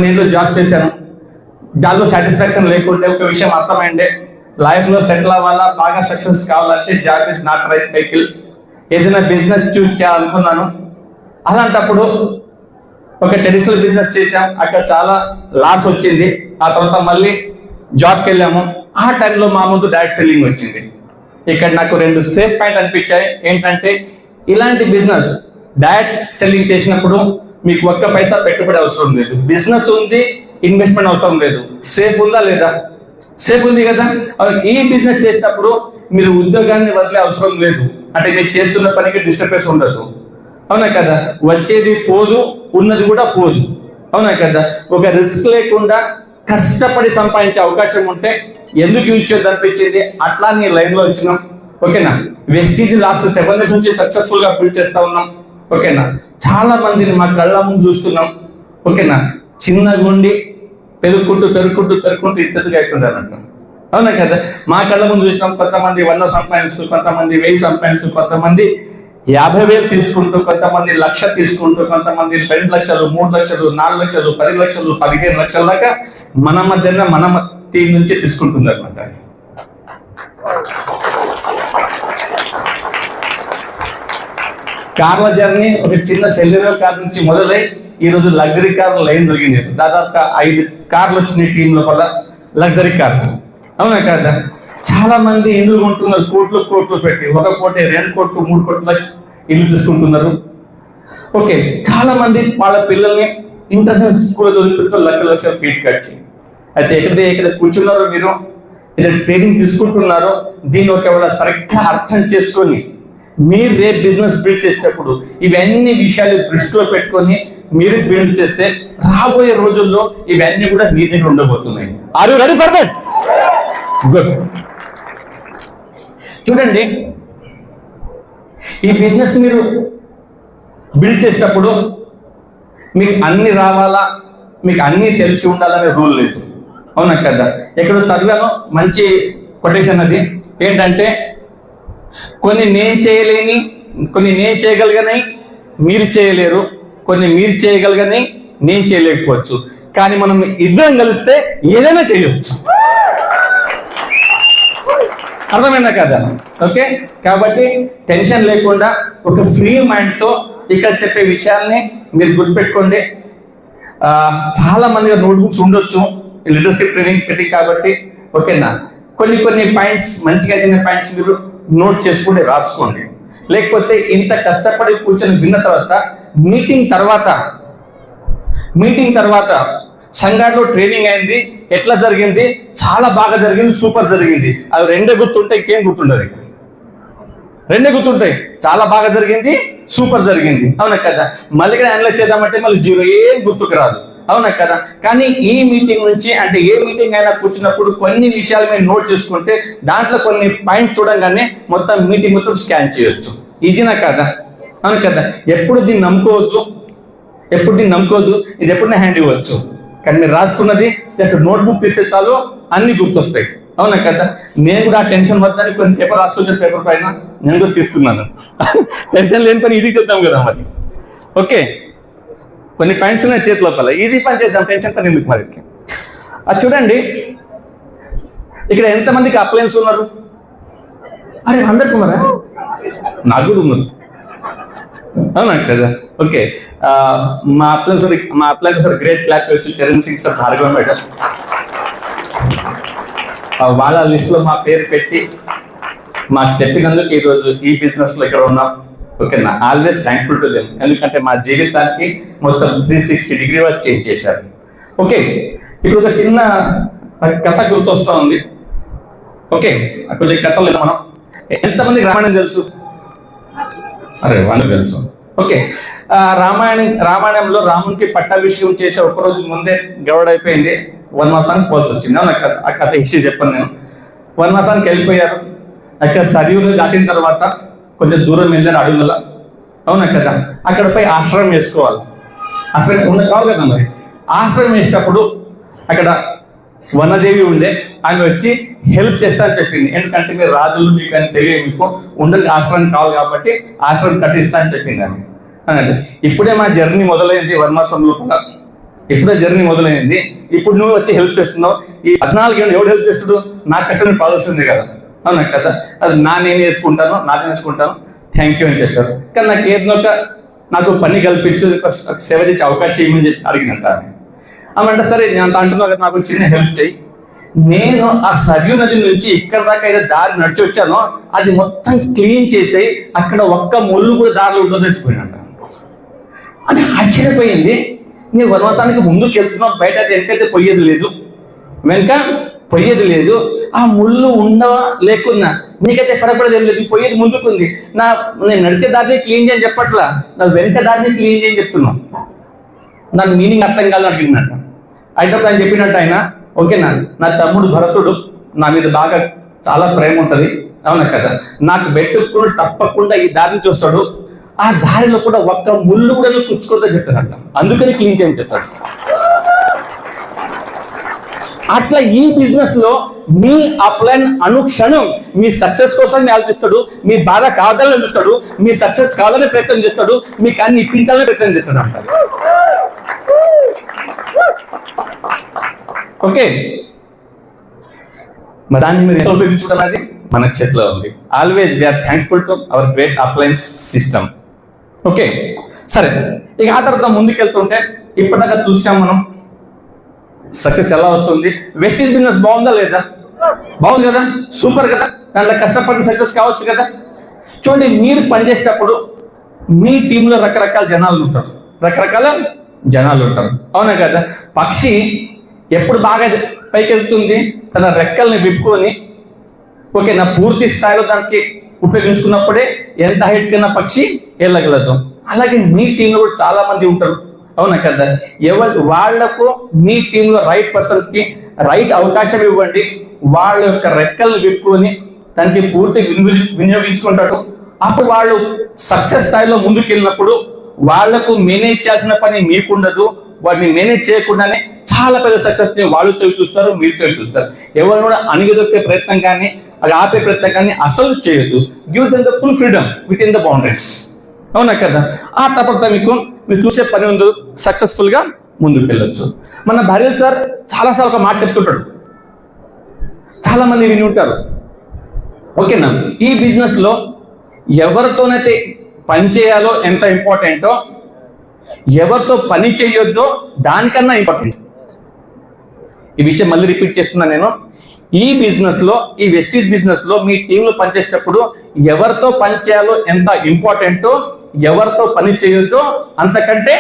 నేను జాబ్ చేశాను. జాబ్లో సాటిస్ఫాక్షన్ లేకుంటే ఒక విషయం అర్థమైందే, లైఫ్లో సెటిల్ అవ్వాలా, బాగా సక్సెస్ కావాలంటే job is not right vehicle. ఏదైనా బిజినెస్ చూస్ చేయాలనుకున్నాను. అలాంటప్పుడు ఒక ట్రెడిషనల్ బిజినెస్ చేశాం, అక్కడ చాలా లాస్ వచ్చింది. ఆ తర్వాత మళ్ళీ జాబ్కి వెళ్ళాము. ఆ టైంలో మా ముందు డైరెక్ట్ సెల్లింగ్ వచ్చింది. ఇక్కడ నాకు 2 సేఫ్ పాయింట్ అనిపించాయి. ఏంటంటే ఇలాంటి బిజినెస్ డైరెక్ట్ సెల్లింగ్ చేసినప్పుడు మీకు ఒక్క పైసా పెట్టుబడి అవసరం లేదు, బిజినెస్ ఉంది, ఇన్వెస్ట్మెంట్ అవసరం లేదు. సేఫ్ ఉందా లేదా? సేఫ్ ఉంది కదా. ఈ బిజినెస్ చేసినప్పుడు మీరు ఉద్యోగాన్ని వదిలే అవసరం లేదు, అంటే మీరు చేస్తున్న పనికి డిస్టర్బెన్స్ ఉండదు. అవునా కదా? వచ్చేది పోదు, ఉన్నది కూడా పోదు. అవునా కదా? ఒక రిస్క్ లేకుండా కష్టపడి సంపాదించే అవకాశం ఉంటే ఎందుకు యూజ్ చేయొద్దు అనిపించింది. అట్లా నీ లైన్ లో వచ్చినాం. ఓకేనా? వెస్టీజ్ లాస్ట్ 7 years నుంచి సక్సెస్ఫుల్ గా బిల్డ్ చేస్తా ఉన్నాం. ఓకేనా? చాలా మందిని మా కళ్ళ ముందు చూస్తున్నాం. ఓకేనా? చిన్నగా ఉండి పెరుగుకుంటూ ఇద్దరుగా అయిపోయారంట. అవునా కదా? మా కళ్ళ ముందు చూసినాం. కొంతమంది 100 సంపాదిస్తూ, కొంతమంది 1000 సంపాదిస్తూ, కొంతమంది 50,000 తీసుకుంటూ, కొంతమంది 1,00,000 తీసుకుంటూ, కొంతమంది 2 లక్షలు, 3 లక్షలు, 4 లక్షలు, 10 లక్షలు, 15 లక్షల దాకా మన మధ్యన మన టీం నుంచి తీసుకుంటుంది అనమాట. కార్ల జర్నీ ఒక చిన్న సెల్యులర్ కార్ నుంచి మొదలై ఈరోజు లగ్జరీ కార్ లైన్ దొరికింది. దాదాపు 5 కార్లు వచ్చినాయి టీం లోపల, లగ్జరీ కార్స్. అవునా కదా? చాలా మంది ఇల్లు కొంటున్నారు, కోట్లు పెట్టి. 1 కోటి, 2 కోట్లు, 3 కోట్ల ఇల్లు తీసుకుంటున్నారు. ఓకే, చాలా మంది వాళ్ళ పిల్లల్ని ఇంటర్నేషనల్ స్కూల్లో చదివిస్తున్నారు, లక్షల ఫీట్ ఖర్చు. అయితే ఎక్కడ కూర్చున్నారో మీరు, ఏదైనా ట్రైనింగ్ తీసుకుంటున్నారో, దీన్ని ఒకవేళ సరిగ్గా అర్థం చేసుకొని మీరు రేపు బిజినెస్ బిల్డ్ చేసేటప్పుడు ఇవన్నీ విషయాలు దృష్టిలో పెట్టుకొని మీరు బిల్డ్ చేస్తే రాబోయే రోజుల్లో ఇవన్నీ కూడా మీ దగ్గర ఉండబోతున్నాయి. Are you ready for that? Good. చూడండి, ఈ బిజినెస్ మీరు బిల్డ్ చేసేటప్పుడు మీకు అన్ని రావాలా, మీకు అన్ని తెలిసి ఉండాలనే రూల్ లేదు. అవునా కదా? ఎక్కడో చదివాను మంచి కొటేషన్, అది ఏంటంటే కొన్ని నేను చేయలేని, కొన్ని నేను చేయగలిగాని మీరు చేయలేరు, కొన్ని మీరు చేయగలిగాని నేను చేయలేకపోవచ్చు, కానీ మనం ఇద్దరం కలిస్తే ఏదైనా చేయవచ్చు. అర్థమైందా కదా? ఓకే, కాబట్టి టెన్షన్ లేకుండా ఒక ఫ్రీ మైండ్తో ఇక్కడ చెప్పే విషయాల్ని మీరు గుర్తుపెట్టుకోండి. చాలా మందిగా నోట్బుక్స్ ఉండొచ్చు లీడర్షిప్ ట్రైనింగ్ పెట్టి, కాబట్టి ఓకేనా, కొన్ని పాయింట్స్, మంచిగా చిన్న పాయింట్స్ మీరు నోట్ చేసుకుంటే రాసుకోండి. లేకపోతే ఇంత కష్టపడి కూర్చొని విన్న తర్వాత మీటింగ్ తర్వాత సంఘాట్లో ట్రైనింగ్ అయింది, ఎట్లా జరిగింది, చాలా బాగా జరిగింది, సూపర్ జరిగింది, అవి 2 గుర్తుంటాయి, ఇంకేం గుర్తుండదు. 2 గుర్తుంటాయి, చాలా బాగా జరిగింది, సూపర్ జరిగింది. అవునా కదా? మళ్ళీ ఇక్కడ అనలైజ్ చేద్దామంటే మళ్ళీ 0, ఏం గుర్తుకు రాదు. అవునా కదా? కానీ ఈ మీటింగ్ నుంచి, అంటే ఏ మీటింగ్ అయినా కూర్చున్నప్పుడు కొన్ని విషయాలు మీరు నోట్ చేసుకుంటే దాంట్లో కొన్ని పాయింట్స్ చూడంగానే మొత్తం మీటింగ్ మొత్తం స్కాన్ చేయొచ్చు. ఈజీనా కదా? అవును కదా? ఎప్పుడు దీన్ని నమ్ముకోవద్దు, ఇది ఎప్పుడైనా హ్యాండ్ ఇవ్వచ్చు. కానీ మీరు రాసుకున్నది జస్ట్ నోట్బుక్ తీస్తే చాలు, అన్ని గుర్తొస్తాయి. అవునా కదా? నేను కూడా ఆ టెన్షన్ వద్దని కొన్ని పేపర్ రాసుకొచ్చిన పేపర్ పైన నేను కూడా తీసుకున్నాను. టెన్షన్ లేని పని ఈజీ చేద్దాం కదా మరి. ఓకే, కొన్ని పాయింట్స్ ఉన్నాయి చేతి లోపల, ఈజీ పని చేద్దాం, టెన్షన్ పని ఎందుకు మరి. అది చూడండి, ఇక్కడ ఎంతమందికి అప్లయన్స్ ఉన్నారు? అరే, అందరికి ఉన్నారా? నాకు కూడా ఉన్నారు. అవునా కదా? ఓకే, మా అప్లయన్స్ సార్ గ్రేట్ క్లాప్ వచ్చి చరణ్ సింగ్ సార్, భార్గవ మేడం, వాళ్ళ లిస్ట్లో మా పేరు పెట్టి మాకు చెప్పినందుకు ఈరోజు ఈ బిజినెస్లో ఇక్కడ ఉన్నాం. ఓకేనా? Always thankful to them. ఎందుకంటే మా జీవితానికి మొత్తం 360 డిగ్రీ వరకు చేంజ్ చేశారు. ఓకే, ఇప్పుడు ఒక చిన్న కథ గుర్తొస్తూ ఉంది. ఓకే, కొంచెం కథలు లేదు. మనం ఎంతమందికి రామాయణం తెలుసు? అరే, వాళ్ళు తెలుసు. ఓకే, రామాయణంలో రామునికి పట్టాభిషేకం చేసే ఒక్కరోజు ముందే గౌడైపోయింది, వనవాసానికి పోల్సి వచ్చింది. అవునా కదా? ఆ కథ హిస్టరీ చెప్పాను నేను. వనవాసానికి వెళ్ళిపోయారు. అక్కడ సరియులు దాటిన తర్వాత కొంచెం దూరం వెళ్ళారు అడవులలో. అవునా కదా? అక్కడ పోయి ఆశ్రమం వేసుకోవాలి. ఆశ్రమం ఉన్న కావాలి కదా మరి. ఆశ్రమం వేసేటప్పుడు అక్కడ వనదేవి ఉండే, ఆమె వచ్చి హెల్ప్ చేస్తా అని చెప్పింది. ఎందుకంటే మీరు రాజులు, మీకు అని తెలియదు, మీకు ఉండని ఆశ్రమం కావాలి కాబట్టి ఆశ్రమం కట్టిస్తా అని చెప్పింది ఆమె. అన్నట్టు ఇప్పుడే మా జర్నీ మొదలైంది వనవాసం లోపల. ఇప్పుడే జర్నీ మొదలైంది, ఇప్పుడు నువ్వు వచ్చి హెల్ప్ చేస్తున్నావు. ఈ 14 ఏళ్ళు ఎవడు హెల్ప్ చేస్తుడు? నా కష్టం పాల్సింది కదా, అవునా కదా? అది నేను వేసుకుంటాను, థ్యాంక్ యూ అని చెప్పారు. కానీ నాకు ఏదో నాకు పని కల్పించు, సేవ చేసే అవకాశం ఏమని చెప్పి అడిగినట్ట. ఆమె సరే నేను అంత అంటున్నావు కదా, నాకు చిన్న హెల్ప్ చేయి. నేను ఆ సరియు నది నుంచి ఇక్కడ దాకా అయితే దారి నడిచి వచ్చానో అది మొత్తం క్లీన్ చేసి అక్కడ ఒక్క ముళ్ళు కూడా దారిలో ఉండదు తెచ్చిపోయినట్ట. అని ఆశ్చర్యపోయింది. నీ వనవాసానికి ముందుకు వెళ్తున్నావు, బయట వెనకైతే పోయేది లేదు. ఆ ముళ్ళు ఉండవా లేకున్నా నీకైతే ఫరపడేది ఏం లేదు, పోయేది ముందుకుంది. నేను నడిచే దారిని క్లీన్ చేయని చెప్పట్లా, నా వెనక దారిని క్లీన్ చేయని చెప్తున్నాను. నాకు మీనింగ్ అర్థం కాలని అడిగినట్ట. అయినప్పుడు ఆయన చెప్పినట్టు ఆయన, ఓకేనా, నా తమ్ముడు భరతుడు నా మీద బాగా చాలా ప్రేమ ఉంటుంది, అవునా కదా, నాకు పెట్టుకుని తప్పకుండా ఈ దారిని చూస్తాడు, ఆ దారిలో కూడా ఒక్క ముళ్ళు కూడా కూర్చుకోవద్దని చెప్తాడంట, అందుకని క్లీన్ చేయని చెప్తాడు. అట్లా ఈ బిజినెస్ లో మీ అప్లైన్ అనుక్షణం మీ సక్సెస్ కోసం ఆలోచిస్తాడు, మీ బాధ కావాలని చూస్తాడు, మీ సక్సెస్ కావాలని ప్రయత్నం చేస్తాడు, మీకు అన్ని ఇప్పించాలని ప్రయత్నం చేస్తాడు అంటారు. ఓకే, మరి దాన్ని మీరు ఎంత ఉపయోగించుకోవడం అది మన చేతిలో ఉంది. Always we are thankful to our great appliance system. Okay, సరే, ఇక ఆ తర్వాత ముందుకెళ్తుంటే ఇప్పటిదాకా చూసాం మనం సక్సెస్ ఎలా వస్తుంది. వెస్టీజ్ బిజినెస్ బాగుందా లేదా? బాగుంది కదా, సూపర్ కదా, దాంట్లో కష్టపడి సక్సెస్ కావచ్చు కదా. చూడండి, మీరు పనిచేసేటప్పుడు మీ టీంలో రకరకాల జనాలు ఉంటారు, అవునా కదా. పక్షి ఎప్పుడు బాగా పైకి వెళ్తుంది? తన రెక్కల్ని విప్పుకొని, ఓకే, నా పూర్తి స్థాయిలో దానికి ఉపయోగించుకున్నప్పుడే ఎంత హైట్ కన్నా పక్షి వెళ్ళగలదు. అలాగే మీ టీంలో కూడా చాలా మంది ఉంటారు, అవునా కదా. వాళ్లకు మీ టీంలో రైట్ పర్సన్స్ కి రైట్ అవకాశం ఇవ్వండి, వాళ్ళ యొక్క రెక్కల్ని విప్పుకొని దానికి పూర్తి వినియోగించుకుంటారు. అప్పుడు వాళ్ళు సక్సెస్ స్థాయిలో ముందుకు వెళ్ళినప్పుడు వాళ్లకు మేనేజ్ చేయాల్సిన పని మీకుండదు, వాటిని మేనేజ్ చేయకుండానే చాలా పెద్ద సక్సెస్ ని వాళ్ళు చూస్తారు, మీరు చూస్తారు. ఎవరు కూడా అణిగిదొక్కే ప్రయత్నం కానీ అది ఆపే ప్రయత్నం కానీ అసలు చేయొద్దు. Give them the full freedom with in the boundaries, అవునా కదా. ఆ తర్వాత మీరు చూసే పని ఉంది, సక్సెస్ఫుల్ గా ముందుకు వెళ్ళొచ్చు. మన భార్య సార్ చాలాసార్లు ఒక మాట చెప్తుంటాడు, చాలా మంది విని ఉంటారు, ఓకేనా. ఈ బిజినెస్ లో ఎవరితోనైతే పని చేయాలో ఎంత ఇంపార్టెంటో, ఎవరితో పని చేయొద్దో దానికన్నా ఇంపార్టెంట్. ఈ విషయం మళ్ళీ రిపీట్ చేస్తున్నా నేను. ఈ బిజినెస్ లో, ఈ వెస్టీజ్ బిజినెస్ లో మీ టీంలో పనిచేసేటప్పుడు ఎవరితో పని చేయాలో ఎంత ఇంపార్టెంటో, ఎవరితో పని చేయొద్దో అంతకంటే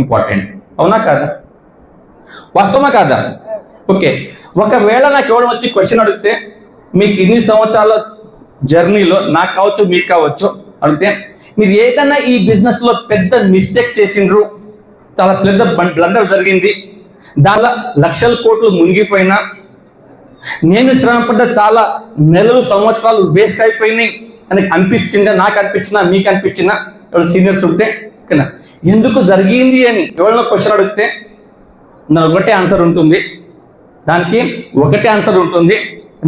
ఇంపార్టెంట్. అవునా కాదా? వాస్తవమా కాదా? ఓకే, ఒకవేళ నాకు ఎవరు వచ్చి క్వశ్చన్ అడిగితే, మీకు ఇన్ని సంవత్సరాల జర్నీలో నాకు కావచ్చు మీకు కావచ్చు అడిగితే, మీరు ఏదైనా ఈ బిజినెస్ లో పెద్ద మిస్టేక్ చేసిండ్రు, చాలా పెద్ద బ్లండర్ జరిగింది, దానిలో లక్షల కోట్లు మునిగిపోయినా, నేను శ్రమపడ్డ చాలా నెలలు సంవత్సరాలు వేస్ట్ అయిపోయినాయి అని అనిపించిందా, నాకు అనిపించినా మీకు అనిపించినా, ఎవరు సీనియర్స్ ఉంటే ఓకేనా, ఎందుకు జరిగింది అని ఎవరైనా క్వశ్చన్ అడిగితే నాకు ఒకటే ఆన్సర్ ఉంటుంది, దానికి ఒకటే ఆన్సర్ ఉంటుంది.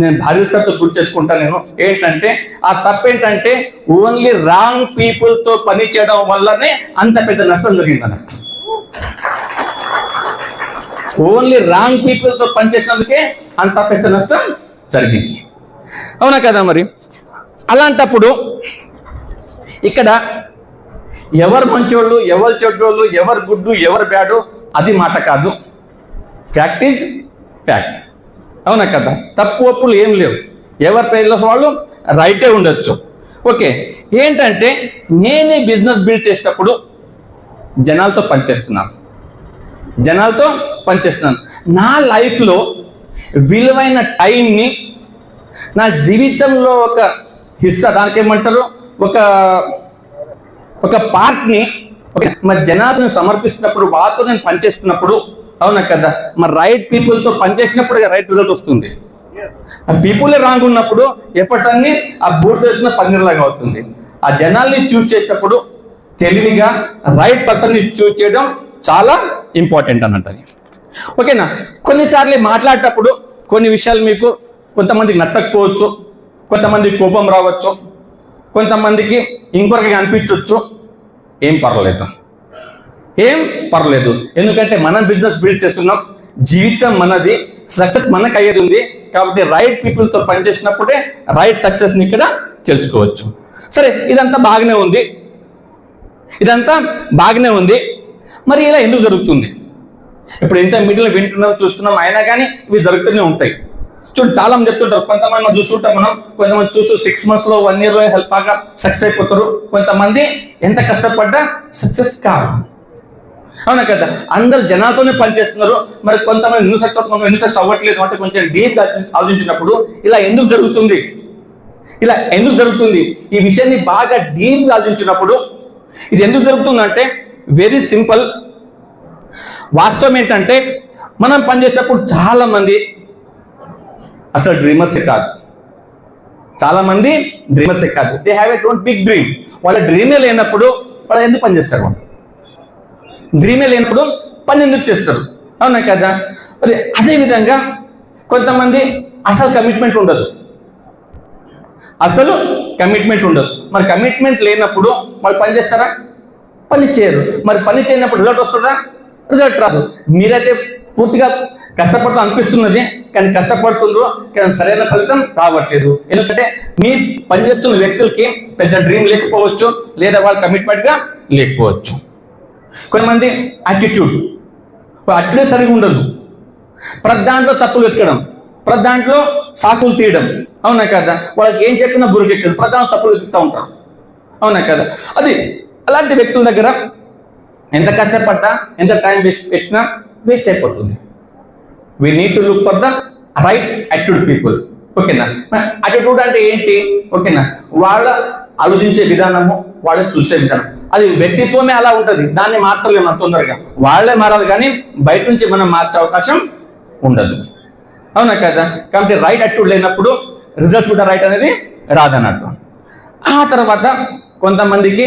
నేను భార్య సార్తో గుర్తు చేసుకుంటాను నేను. ఏంటంటే ఆ తప్పేంటంటే ఓన్లీ రాంగ్ పీపుల్ తో పని చేయడం వల్లనే అంత పెద్ద నష్టం జరిగింది అన్నట్టు. ఓన్లీ రాంగ్ పీపుల్ తో పనిచేసినందుకే అంత పెద్ద నష్టం జరిగింది, అవునా కదా. మరి అలాంటప్పుడు ఇక్కడ ఎవరు మంచోళ్ళు, ఎవరు చెడ్డోళ్ళు, ఎవరు గుడ్డు, ఎవరు బ్యాడు అది మాట కాదు. ఫ్యాక్ట్ ఈజ్ ఫ్యాక్ట్, అవునా కదా. తప్పు ఒప్పులు ఏం లేవు, ఎవరి పేర్లో వాళ్ళు రైటే ఉండొచ్చు. ఓకే, ఏంటంటే నేనే బిజినెస్ బిల్డ్ చేసేటప్పుడు జనాలతో పనిచేస్తున్నాను. నా లైఫ్లో విలువైన టైంని, నా జీవితంలో ఒక హిస్సా, దానికి ఏమంటారు, ఒక పార్ట్ని మరి జనాలను సమర్పిస్తున్నప్పుడు, వాళ్ళతో నేను పనిచేస్తున్నప్పుడు, అవునా కదా, మరి రైట్ పీపుల్తో పనిచేసినప్పుడు రైట్ రిజల్ట్ వస్తుంది. ఆ పీపులే రాంగ్ ఉన్నప్పుడు ఎఫర్ట్స్ అన్ని ఆ బోర్డు వేసిన పన్నీర్లాగా అవుతుంది. ఆ జనాల్ని చూస్ చేసేటప్పుడు తెలివిగా రైట్ పర్సన్ని చూస్ చేయడం చాలా ఇంపార్టెంట్ అన్నట్టు అది. ఓకేనా. కొన్నిసార్లు మాట్లాడేటప్పుడు కొన్ని విషయాలు మీకు కొంతమందికి నచ్చకపోవచ్చు, కొంతమందికి కోపం రావచ్చు, కొంతమందికి ఇంకొకరికి అనిపించవచ్చు. ఏం పర్వాలేదు, ఏం పర్లేదు, ఎందుకంటే మనం బిజినెస్ బిల్డ్ చేస్తున్నాం, జీవితం మనది, సక్సెస్ మనకు అయ్యేది ఉంది. కాబట్టి రైట్ పీపుల్తో పనిచేసినప్పుడే రైట్ సక్సెస్ని ఇక్కడ తెలుసుకోవచ్చు. సరే, ఇదంతా బాగానే ఉంది. మరి ఇలా ఎందుకు జరుగుతుంది? ఇప్పుడు ఇంత మీడియాలో వింటున్నాం, చూస్తున్నాం, అయినా కానీ ఇవి జరుగుతూనే ఉంటాయి. చూడండి, చాలా మంది చెప్తుంటారు, కొంతమంది మనం చూస్తుంటాం, కొంతమంది చూస్తూ 6 months లో 1 year లో హెల్ప్ బాగా సక్సెస్ అయిపోతారు. కొంతమంది ఎంత కష్టపడ్డా సక్సెస్ కాదు. అవునా కదా? అందరు జనాలతోనే పనిచేస్తున్నారు. మరి కొంతమంది ఎందుకు సక్సెస్ అవ్వట్లేదు అంటే కొంచెం డీప్ ఆలోచించినప్పుడు ఇలా ఎందుకు జరుగుతుంది, ఈ విషయాన్ని బాగా డీప్ ఆలోచించినప్పుడు ఇది ఎందుకు జరుగుతుందంటే వెరీ సింపుల్. వాస్తవం ఏంటంటే మనం పనిచేసేటప్పుడు చాలా మంది అసలు డ్రీమర్సే కాదు. They have a big dream. వాళ్ళ డ్రీమే లేనప్పుడు వాళ్ళు ఎందుకు పనిచేస్తారు? డ్రీమే లేనప్పుడు పని ఎందుకు చేస్తారు? అవునా కదా? మరి అదేవిధంగా కొంతమంది అసలు కమిట్మెంట్ ఉండదు. మరి కమిట్మెంట్ లేనప్పుడు వాళ్ళు పని చేస్తారా? పని చేయరు. మరి పని చేయనప్పుడు రిజల్ట్ వస్తుందా? రిజల్ట్ రాదు. మీరైతే పూర్తిగా కష్టపడుతూ అనిపిస్తున్నది, కానీ కష్టపడుతుండ్రు, కానీ సరైన ఫలితం రావట్లేదు. ఎందుకంటే మీ పనిచేస్తున్న వ్యక్తులకి పెద్ద డ్రీమ్ లేకపోవచ్చు, లేదా వాళ్ళ కమిట్మెంట్గా లేకపోవచ్చు. కొంతమంది యాటిట్యూడ్ సరిగా ఉండదు. ప్రతి దాంట్లో తప్పులు వెతకడం, ప్రతి దాంట్లో సాకులు తీయడం. అవునా కదా? వాళ్ళకి ఏం చెప్పినా బురికెక్కదు, ప్రతి దాంట్లో తప్పులు వెతుకుతూ ఉంటారు. అవునా కదా? అది అలాంటి వ్యక్తుల దగ్గర ఎంత కష్టపడ్డా, ఎంత టైం పెట్టినా వేస్ట్ అయిపోతుంది. We need to look for the right attitude people. ఓకేనా? యాటిట్యూడ్ అంటే ఏంటి? ఓకేనా? వాళ్ళ ఆలోచించే విధానము, వాళ్ళు చూసే విధానం, అది వ్యక్తిత్వమే అలా ఉంటుంది. దాన్ని మార్చలేము తొందరగా, వాళ్ళే మారాలి, కానీ బయట నుంచి మనం మార్చే అవకాశం ఉండదు. అవునా కదా? కాబట్టి రైట్ యాటిట్యూడ్ లేనప్పుడు రిజల్ట్స్ కూడా రైట్ అనేది రాదన్నట్టు. ఆ తర్వాత కొంతమందికి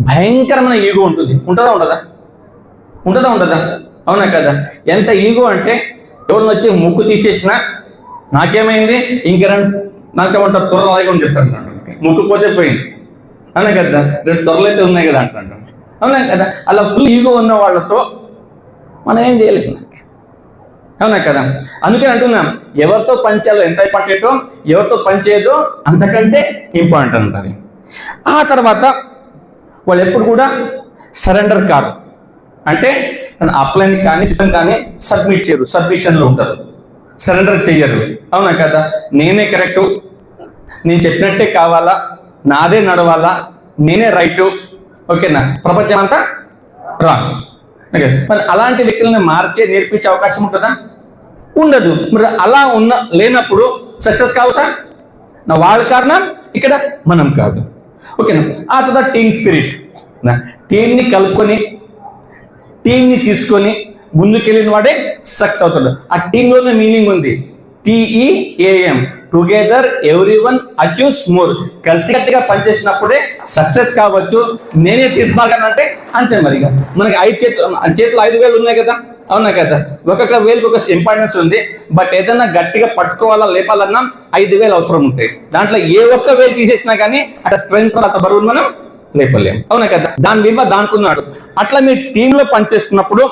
భయంకరమైన ఈగో ఉంటుంది. ఉంటుందా ఉండదా? అవునా కదా? ఎంత ఈగో అంటే ఎవరిని వచ్చి ముక్కు తీసేసినా నాకేమైంది, నాకేమంటారు, త్వరలో అని చెప్తారు. ముక్కు పోతే పోయింది. అవునా కదా? 2 త్వరలు అయితే ఉన్నాయి కదా అంటారు. అవునా కదా? అలా ఫుల్ ఈగో ఉన్న వాళ్ళతో మనం ఏం చేయలేము. అవునా కదా? అందుకని అంటున్నాం, ఎవరితో పనిచేయాలో ఎంత ఇంపార్టెంటో, ఎవరితో పనిచేయదో అంతకంటే ఇంపార్టెంట్ ఉంటుంది. ఆ తర్వాత వాళ్ళు ఎప్పుడు కూడా సరెండర్ కారు, అంటే తన అప్లైన్ కానీ సిస్టమ్ కానీ సబ్మిట్ చేయరు, సబ్మిషన్లో ఉంటారు, సరెండర్ చెయ్యరు. అవునా కదా? నేనే కరెక్టు, నేను చెప్పినట్టే కావాలా, నాదే నడవాలా, నేనే రైటు, ఓకేనా, ప్రపంచం అంతా రాంగ్. ఓకే, మరి అలాంటి వ్యక్తులను నేర్పించే అవకాశం ఉంటుందా? ఉండదు. మరి అలా లేనప్పుడు సక్సెస్ కావచ్చా? వాళ్ళ కారణం, ఇక్కడ మనం కాదు. ఓకేనా? ఆ తర్వాత టీమ్ స్పిరిట్, టీంని కలుపుకొని, టీంని తీసుకొని ముందుకెళ్ళిన వాడే సక్సెస్ అవుతాడు. ఆ టీంలోనే మీనింగ్ ఉంది, TEAM, together everyone achieves more. కలిసికట్టుగా పనిచేసినప్పుడే సక్సెస్ కావచ్చు. నేనే తీసుకోగలనంటే అంతే. మరిగా మనకి 5 చేతులు 5 వేలు ఉన్నాయి కదా. అవునా కదా? ఒక్కొక్క వేలుకి ఒక ఇంపార్టెన్స్ ఉంది. బట్ ఏదైనా గట్టిగా పట్టుకోవాలా, లేపాలన్నా 5 వేలు అవసరం ఉంటాయి. దాంట్లో ఏ ఒక్క వేలు తీసేసినా కానీ అక్కడ స్ట్రెంగ్త్, అంత బరువును మనం లేపలేము. అవునా కదా? దాని విలువ దానుకున్నాడు. అట్లా మీరు టీంలో పనిచేస్తున్నప్పుడు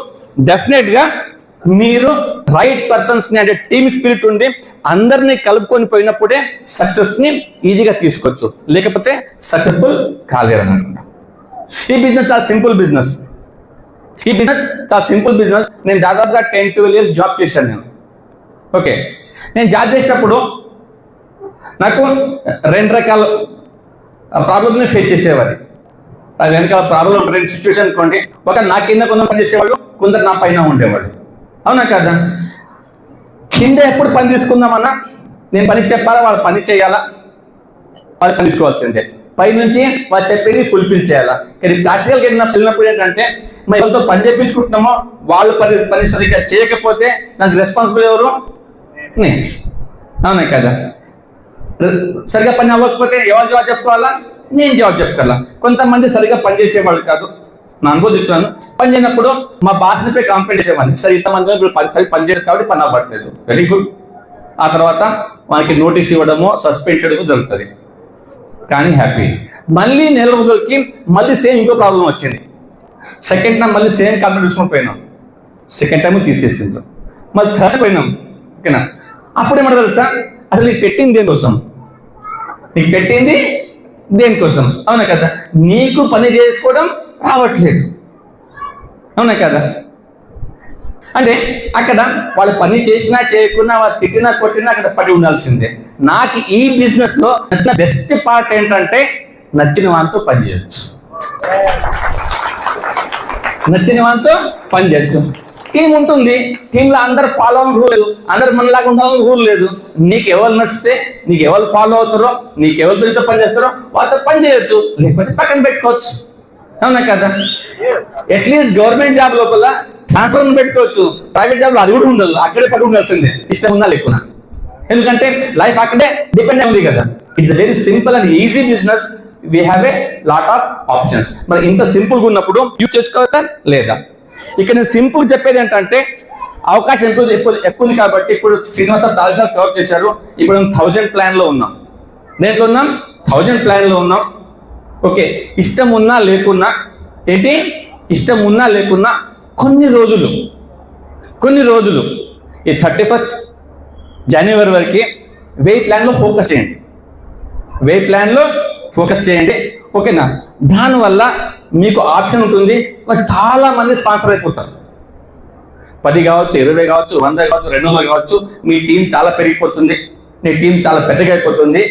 డెఫినెట్ గా మీరు రైట్ పర్సన్స్ ని, అంటే టీమ్ స్పిరిట్ ఉండి అందరినీ కలుపుకొని పోయినప్పుడే సక్సెస్ ని ఈజీగా తీసుకోవచ్చు, లేకపోతే సక్సెస్ఫుల్ కాలేరన్నమాట. ఈ బిజినెస్ చాలా సింపుల్ బిజినెస్. నేను దాదాపుగా 10-12 years జాబ్ చేశాను నేను. ఓకే, నేను జాబ్ చేసేటప్పుడు నాకు 2 రకాల ప్రాబ్లమ్ని ఫేస్ చేసేవాడి. అది వెనకాల ప్రాబ్లం 2 సిచ్యువేషన్ అనుకోండి. ఒక నా కింద కొందరు పనిచేసేవాళ్ళు, కొందరు నా పైన ఉండేవాళ్ళు. అవునా కదా? కింద ఎప్పుడు పని తీసుకుందామన్నా నేను పని చెప్పాలా, వాళ్ళు పని చేయాలా, వాళ్ళు పని తీసుకోవాల్సిందే. పైనుంచి వాళ్ళు చెప్పేది ఫుల్ఫిల్ చేయాలా. కానీ ప్రాక్టికల్గా వెళ్ళినప్పుడు ఏంటంటే, మనం ఎవరితో పని చేయించుకుంటున్నామో వాళ్ళు పని సరిగ్గా చేయకపోతే దానికి రెస్పాన్సిబుల్ ఎవరు? నేను. అవునా కదా? సరిగ్గా పని అవ్వకపోతే ఎవరు జవాబు చెప్పుకోవాలా? నేను జవాబు చెప్పుకోవాలా. కొంతమంది సరిగ్గా పని చేసేవాళ్ళు కాదు. నా అనుభవం చెప్తాను. పని చేయనప్పుడు మా బాస్ని పై కంప్లైంట్ చేసేవాడిని, సరే ఇంతమంది సరి పని చేయదు కాబట్టి పని అవ్వట్లేదు. Very good. ఆ తర్వాత మనకి నోటీస్ ఇవ్వడమో, సస్పెండ్ చేయడమో జరుగుతుంది. కానీ హ్యాపీ. మళ్ళీ నెల రోజులకి మళ్ళీ సేమ్ ఇంకో ప్రాబ్లం వచ్చింది. సెకండ్ టైం మళ్ళీ సేమ్ కంప్లీట్ తీసుకొని పోయినాం, సెకండ్ టైం తీసేసింది. మళ్ళీ థర్డ్ పోయినాం, ఓకేనా? అప్పుడు ఏమంటారు తెలుసా, అసలు నీకు పెట్టింది దేనికోసం, నీకు పెట్టింది దేనికోసం, అవునా కదా? నీకు పని చేసుకోవడం రావట్లేదు, అవునా కదా? అంటే అక్కడ వాళ్ళు పని చేసినా చేయకున్నా, వాళ్ళు తిట్టినా కొట్టినా అక్కడ పడి ఉండాల్సిందే. నాకు ఈ బిజినెస్ లో నచ్చిన బెస్ట్ పార్ట్ ఏంటంటే నచ్చిన వాళ్ళతో పని చేయొచ్చు, నచ్చిన వాళ్ళతో పని చేయొచ్చు. టీం ఉంటుంది, టీంలో అందరు ఫాలో అవ్వడం రూల్ లేదు, అందరు మనలాగా ఉండాలని రూల్ లేదు. నీకు ఎవరు నచ్చితే, నీకు ఎవరు ఫాలో అవుతారో, నీకు ఎవరితో పని చేస్తారో వాళ్ళతో పని చేయొచ్చు, లేకపోతే పక్కన పెట్టుకోవచ్చు, అవునా కదా? అట్లీస్ట్ గవర్నమెంట్ జాబ్ లోపల ట్రాన్స్ఫర్ పెట్టుకోవచ్చు, ప్రైవేట్ జాబ్ లో అది కూడా ఉండదు, అక్కడే పడి ఉండాల్సిందే, ఇష్టం ఉందా లేకున్నా. ఎందుకంటే లైఫ్ అక్కడే డిపెండ్ అయి ఉంది కదా. It's very simple and easy business, we have a lot of options. మరి ఇంత సింపుల్గా ఉన్నప్పుడు యూజ్ చేసుకోవచ్చా లేదా? ఇక్కడ నేను సింపుల్ చెప్పేది ఏంటంటే అవకాశం ఎక్కువ ఉంది కాబట్టి ఇప్పుడు శ్రీనివాస చాలా కవర్ చేశారు. ఇప్పుడు 1000 ప్లాన్ లో ఉన్నాం, దేంట్లో ఉన్నాం? 1000 ప్లాన్ లో ఉన్నాం. ఓకే, ఇష్టం ఉన్నా లేకున్నా ఏంటి, ఇష్టం ఉన్నా లేకున్నా కొన్ని రోజులు ఈ 31st జనవరి వరకు 1000 ప్లాన్లో ఫోకస్ చేయండి, 1000 ప్లాన్లో ఫోకస్ చేయండి, ఓకేనా? దానివల్ల మీకు ఆప్షన్ ఉంటుంది. చాలా మంది స్పాన్సర్ అయిపోతారు, 10 కావచ్చు, 20 కావచ్చు, 100 కావచ్చు, 200 కావచ్చు. మీ టీం చాలా పెరిగిపోతుంది, మీ టీం చాలా పెద్దగా అయిపోతుంది.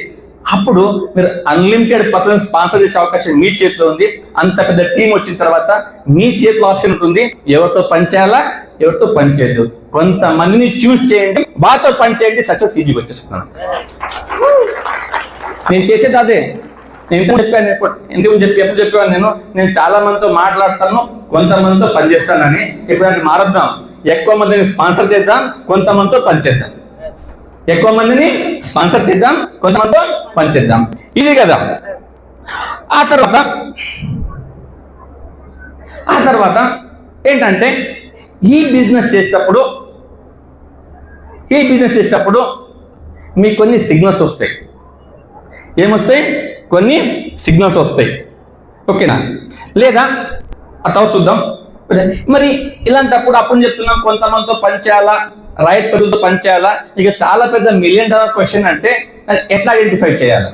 అప్పుడు మీరు అన్లిమిటెడ్ పర్సన్ స్పాన్సర్ చేసే అవకాశం మీ చేతిలో ఉంది. అంత పెద్ద టీం వచ్చిన తర్వాత మీ చేతిలో ఆప్షన్ ఉంటుంది, ఎవరితో పని చేయాలా, ఎవరితో పని చేయద్దు. కొంతమందిని చూస్ చేయండి, వారితో పని చేయండి, సక్సెస్ ఈజీగా వచ్చేస్తున్నాను. నేను చేసేది అదే. ఎప్పుడు చెప్పాను నేను చాలా మందితో మాట్లాడతాను, కొంతమందితో పనిచేస్తానని. ఇప్పుడు అంటే మారద్దాం, ఎక్కువ మందిని స్పాన్సర్ చేద్దాం, కొంతమందితో పనిచేద్దాం. ఎక్కువ మందిని స్పాన్సర్ చేద్దాం, కొంతమందితో పనిచేద్దాం, ఇది కదా. ఆ తర్వాత ఏంటంటే ఈ బిజినెస్ చేసేటప్పుడు మీకు కొన్ని సిగ్నల్స్ వస్తాయి. ఏమొస్తాయి? కొన్ని సిగ్నల్స్ వస్తాయి, ఓకేనా? లేదా అతవ చూద్దాం. మరి ఇలాంటప్పుడు అప్పుడు చెప్తున్నాం కొంతమందితో పనిచేయాలా, రైట్ పీపుల్తో పనిచేయాలా. ఇక చాలా పెద్ద $1 million క్వశ్చన్ అంటే ఎట్లా ఐడెంటిఫై చేయాలి,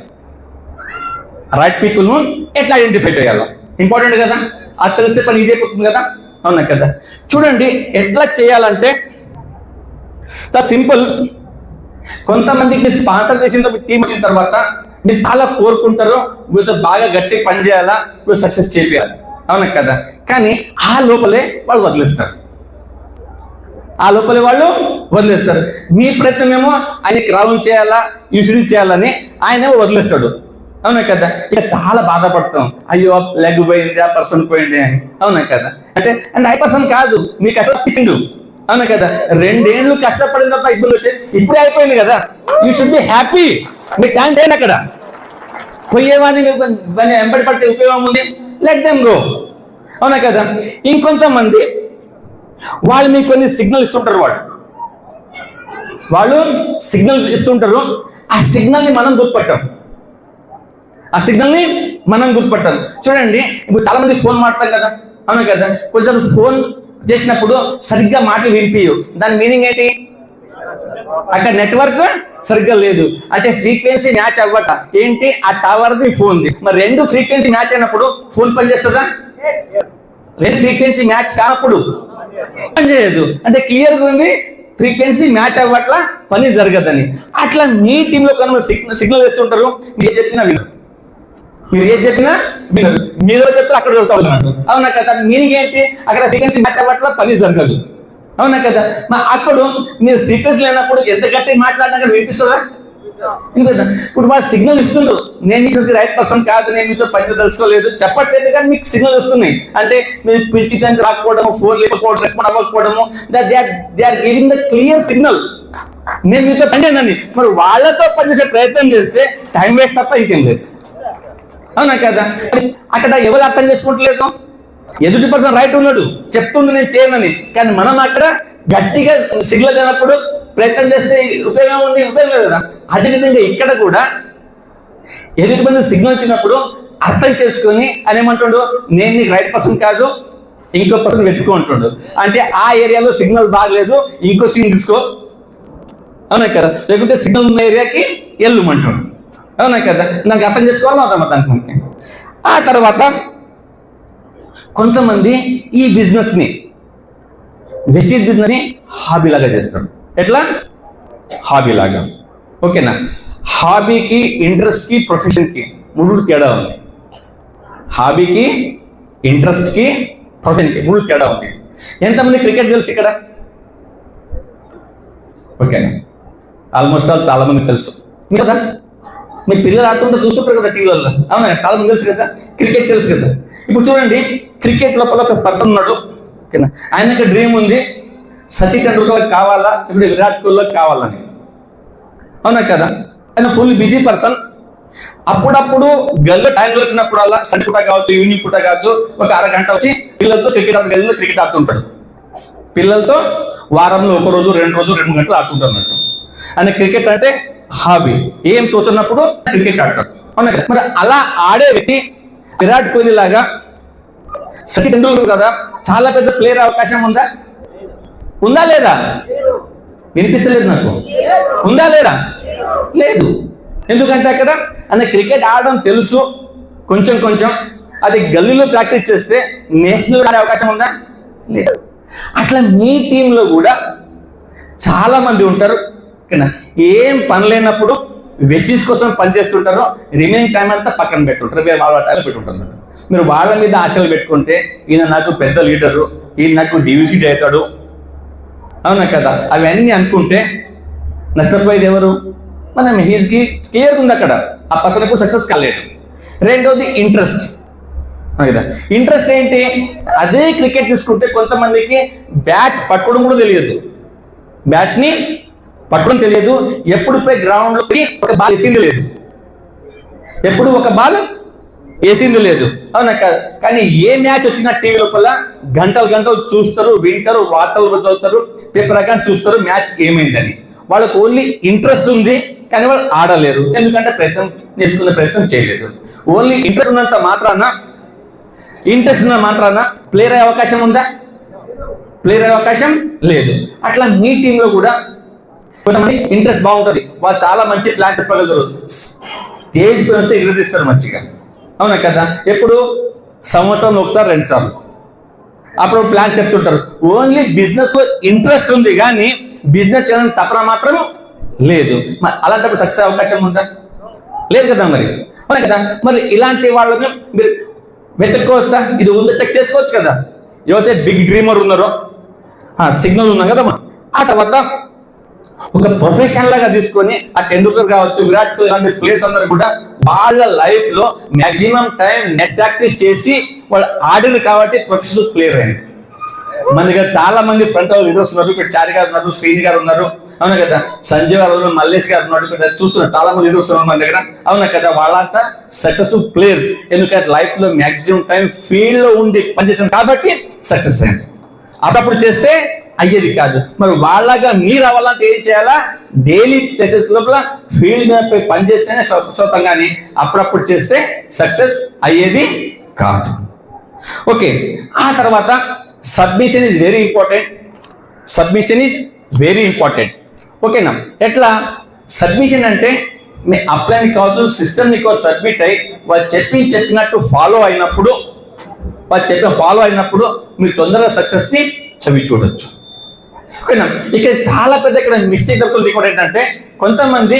రైట్ పీపుల్ను ఎట్లా ఐడెంటిఫై చేయాలా? ఇంపార్టెంట్ కదా, అది తెలిస్తే పని ఈజీ అయిపోతుంది కదా, అవునా కదా? చూడండి ఎట్లా చేయాలంటే చాలా సింపుల్. కొంతమందికి స్పాన్సర్ చేసిన టీం వచ్చిన తర్వాత మీరు చాలా కోరుకుంటారు, వీళ్ళతో బాగా గట్టి పని చేయాలా, వీళ్ళు సక్సెస్ చేయాలి, అవునా కదా? కానీ ఆ లోపలే వాళ్ళు వదిలేస్తారు, మీ ప్రయత్నం ఏమో ఆయనకి రావం చేయాలా, యూసుని చేయాలని ఆయనేమో వదిలేస్తాడు, అవునా కదా? ఇక చాలా బాధపడతాం, అయ్యో లెగ్ పోయింది, ఆ పర్సన్ పోయింది అని, అవునా కదా? అంటే ఆ పర్సన్ కాదు, మీ కష్టపడిండు, అవునా కదా? 2 ఏళ్ళు కష్టపడిన తప్ప ఇబ్బంది వచ్చేది ఇప్పుడే అయిపోయింది కదా. You should be happy. మీకు థ్యాంక్స్ చేయండి. అక్కడ పోయేవాడిని వెంబడి పట్టే ఉపయోగం ఉంది, లెట్ దెమ్ గో, అవునా కదా? ఇంకొంతమంది వాళ్ళు మీకు కొన్ని సిగ్నల్ ఇస్తుంటారు, వాళ్ళు సిగ్నల్స్ ఇస్తుంటారు. ఆ సిగ్నల్ని మనం గుర్తుపట్టాం. చూడండి ఇప్పుడు చాలా మంది ఫోన్ మాట్లాడతారు కదా, అవునా కదా? కొంచెం ఫోన్ చేసినప్పుడు సరిగ్గా మాటలు వినిపించు. దాని మీనింగ్ ఏంటి? అక్కడ నెట్వర్క్ సరిగ్గా లేదు, అంటే ఫ్రీక్వెన్సీ మ్యాచ్ అవ్వట. ఏంటి? ఆ టవర్ది ఫోన్ది. మరి 2 ఫ్రీక్వెన్సీ మ్యాచ్ అయినప్పుడు ఫోన్ పనిచేస్తుందా? 2 ఫ్రీక్వెన్సీ మ్యాచ్ కానప్పుడు పనిచేయదు. అంటే క్లియర్గా ఉంది, ఫ్రీక్వెన్సీ మ్యాచ్ అవ్వట్ల, పని జరగదని. అట్లా మీ టీంలో కనుక సిగ్నల్ వేస్తుంటారు, మీరు ఏది చెప్పినా వినరు, మీరు చెప్తారు అక్కడ దొరుకుతారు, అవునా కదా? మీనింగ్ ఏంటి? అక్కడ ఫ్రీక్వెన్సీ మ్యాచ్ అవ్వట్ల, పని జరగదు, అవునా కదా? అప్పుడు మీరు ఫ్రీక్వెన్సీ లేనప్పుడు ఎంత గట్టి మాట్లాడినా వినిపిస్తుందా? ఇప్పుడు వాళ్ళు సిగ్నల్ ఇస్తుండ్రు, నేను మీకు రైట్ పర్సన్ కాదు, నేను మీతో పని తెలుసుకోలేదు, చెప్పట్లేదు, కానీ మీకు సిగ్నల్ వస్తున్నాయి. అంటే మీరు పిలిచిదానికి రాకపోవడము, ఫోన్ లేకపోవడం, రెస్పాండ్ అవ్వకపోవడము, they are giving the clear signal, నేను మీతో పని చేయనండి. మరి వాళ్ళతో పనిచేసే ప్రయత్నం చేస్తే టైం వేస్ట్ తప్ప ఇంకేం లేదు, అవునా కదా? అక్కడ ఎవరు అర్థం చేసుకుంటలేదు? ఎదుటి పర్సన్ రైట్ ఉన్నాడు, చెప్తుండే నేను చేయనని, కానీ మనం అక్కడ గట్టిగా సిగ్నల్ అయినప్పుడు ప్రయత్నం చేస్తే ఉపయోగం ఉంది, ఉపయోగం లేదు కదా? అదేవిధంగా ఇక్కడ కూడా ఎదుటి మంది సిగ్నల్ వచ్చినప్పుడు అర్థం చేసుకొని అని ఏమంటాడు, నేను నీకు రైట్ పర్సన్ కాదు, ఇంకో పర్సన్ వెతుక్కో అంటుండు. అంటే ఆ ఏరియాలో సిగ్నల్ బాగలేదు, ఇంకో సీన్ తీసుకో, అవునా కదా? లేకుంటే సిగ్నల్ ఉన్న ఏరియాకి వెళ్ళమంటుండు, అవునా కదా? నాకు అర్థం చేసుకోవాలి అర్థమవుతాను మనకి. ఆ తర్వాత కొంతమంది ఈ బిజినెస్ని, వెస్టీజ్ బిజినెస్ని హాబీలాగా చేస్తారు. ఎట్లా? హాబీలాగా. ఓకేనా? హాబీకి, ఇంట్రెస్ట్కి, ప్రొఫెషన్కి మూడు తేడా ఉంది. హాబీకి, ఇంట్రెస్ట్కి, ప్రొఫెషన్కి మూడు తేడా ఉంది. ఎంతమంది క్రికెట్ తెలుసు ఇక్కడ? ఓకేనా? ఆల్మోస్ట్ ఆల్ చాలా మంది తెలుసు కదా. మీ పిల్లలు ఆడుతుంటే చూస్తుంటారు కదా టీవీలలో, అవునా? చాలా మంది తెలుసు కదా, క్రికెట్ తెలుసు కదా. ఇప్పుడు చూడండి, క్రికెట్ లోపల ఒక పర్సన్ ఉన్నాడు, ఓకేనా? ఆయనకి డ్రీమ్ ఉంది, సచిన్ టెండూల్కర్ కావాలా, ఇప్పుడు విరాట్ కోహ్లీ కావాలని, అవునా కదా? ఆయన ఫుల్ బిజీ పర్సన్. అప్పుడప్పుడు గల్లీలో టైం దొరికినప్పుడు అలా సండే పూట కావచ్చు, ఈవినింగ్ పూట కావచ్చు, ఒక అరగంట వచ్చి పిల్లలతో గల్లీలో క్రికెట్ ఆడుతుంటాడు. పిల్లలతో వారంలో ఒక రోజు, 2 రోజులు, 2 గంటలు ఆడుతుంటారు అన్నట్టు. ఆయన క్రికెట్ అంటే హాబీ, ఏం తోచున్నప్పుడు క్రికెట్ ఆడతాడు, అవునా కదా? మరి అలా ఆడే వ్యక్తి విరాట్ కోహ్లీ లాగా, సచిన్ టెండూల్కర్ కదా, చాలా పెద్ద ప్లేయర్ అవకాశం ఉందా? ఉందా లేదా? వినిపిస్తలేదు నాకు. ఉందా లేదా? లేదు. ఎందుకంటే అక్కడ ఆయన క్రికెట్ ఆడడం తెలుసు, కొంచెం కొంచెం. అది గల్లీలో ప్రాక్టీస్ చేస్తే నేషనల్ ఆడే అవకాశం ఉందా? లేదు. అట్లా మీ టీంలో కూడా చాలా మంది ఉంటారు, ఏం పని లేనప్పుడు వెస్టీజ్ కోసం పనిచేస్తుంటారో, రిమైనింగ్ టైం అంతా పక్కన పెట్టుంటారు, వాళ్ళ టైం పెట్టుంటారు. మీరు వాళ్ళ మీద ఆశలు పెట్టుకుంటే, ఈయన నాకు పెద్ద లీడరు, ఈయన నాకు డివిజీ అవుతాడు, అవునా కదా? అవన్నీ అనుకుంటే నష్టపోయేది ఎవరు? మనం. హీస్కి క్లియర్గా ఉంది అక్కడ, ఆ పర్సన్ ఎప్పుడు సక్సెస్ కాలేదు. రెండోది ఇంట్రెస్ట్, కదా? ఇంట్రెస్ట్ ఏంటి? అదే క్రికెట్ తీసుకుంటే కొంతమందికి బ్యాట్ పట్టుకోవడం కూడా తెలియదు, బ్యాట్ని పట్టుకోవడం తెలియదు, ఎప్పుడు పోయి గ్రౌండ్లోకి ఒక బాల్ వేసింది లేదు, ఎప్పుడు ఒక బాల్ వేసింది లేదు, అవునా కదా? కానీ ఏ మ్యాచ్ వచ్చినా టీవీ లోపల గంటలు గంటలు చూస్తారు, వింటారు, వార్తలు చదువుతారు, పేపర్ కానీ చూస్తారు మ్యాచ్ ఏమైందని. వాళ్ళకు ఓన్లీ ఇంట్రెస్ట్ ఉంది, కానీ వాళ్ళు ఆడలేరు, ఎందుకంటే నేర్చుకునే ప్రయత్నం చేయలేదు. ఓన్లీ ఇంట్రెస్ట్ ఉన్నంత మాత్రాన ప్లేయర్ అయ్యే అవకాశం ఉందా? ప్లేయర్ అయ్యే అవకాశం లేదు. అట్లా మీ టీంలో కూడా కొంతమంది ఇంట్రెస్ట్ బాగుంటుంది, వాళ్ళు చాలా మంచి ప్లాన్ చెప్పగలరు, స్టేజ్ పై వస్తే ఎగురదీస్తారు మంచిగా, అవునా కదా? ఎప్పుడు సంవత్సరం ఒకసారి 2 సార్లు అప్పుడు ప్లాన్ చెప్తుంటారు. ఓన్లీ బిజినెస్ లో ఇంట్రెస్ట్ ఉంది, కానీ బిజినెస్ చేయాలని తపన మాత్రం లేదు. మరి అలాంటప్పుడు సక్సెస్ అవకాశం ఉందా? లేదు కదా మరి, అవునా కదా? మరి ఇలాంటి వాళ్ళని మీరు వెతుక్కోవచ్చా? ఇది ఉందో చెక్ చేసుకోవచ్చు కదా. ఎవరైతే బిగ్ డ్రీమర్ ఉన్నారో, సిగ్నల్ ఉన్నాం కదా మనం. ఆ తర్వాత ఒక ప్రొఫెషన్ లాగా తీసుకొని, ఆ టెండూల్కర్ కావచ్చు, విరాట్ కోహ్లీ లాంటి ప్లేయర్స్ అందరూ కూడా వాళ్ళ లైఫ్ లో మాక్సిమం టైం నెట్ ప్రాక్టీస్ చేసి వాళ్ళు ఆడింది కాబట్టి ప్రొఫెషనల్ ప్లేయర్ అయింది. మన దగ్గర చాలా మంది ఫ్రంట్ లీడర్స్ ఉన్నారు, ఇక్కడ చారి గారు ఉన్నారు, శ్రీని గారు ఉన్నారు, అవునా కదా? సంజయ్ గారు ఉన్నారు, మల్లేష్ గారు ఉన్నారు, ఇక్కడ చూస్తున్నారు, చాలా మంది లీడర్స్ ఉన్నారు మన దగ్గర, అవునా కదా? వాళ్ళంతా సక్సెస్ఫుల్ ప్లేయర్స్, ఎందుకంటే లైఫ్ లో మాక్సిమం టైం ఫీల్డ్ లో ఉండి పనిచేసారు కాబట్టి సక్సెస్ అయింది. అప్పుడప్పుడు చేస్తే అయ్యేది కాదు. మరి వాళ్ళగా మీరు అవ్వాలంటే ఏం చేయాలా? డైలీ బేసిస్ లోపల ఫీల్డ్ మీద పోయి పనిచేస్తేనే సక్సెస్, కానీ అప్పుడప్పుడు చేస్తే సక్సెస్ అయ్యేది కాదు. ఓకే. ఆ తర్వాత submission is very important. Submission is very important. ఓకేనా? ఎట్లా సబ్మిషన్ అంటే, మీ అప్లైన్ కావచ్చు, సిస్టమ్ మీకు సబ్మిట్ అయ్యి వాళ్ళు చెప్పినట్టు ఫాలో అయినప్పుడు మీరు తొందరగా సక్సెస్ని చవి చూడొచ్చు. ఓకేనా? ఇక్కడ చాలా పెద్ద ఇక్కడ మిస్టేక్ దొరుకుతుంది. ఇంకోటి ఏంటంటే, కొంతమంది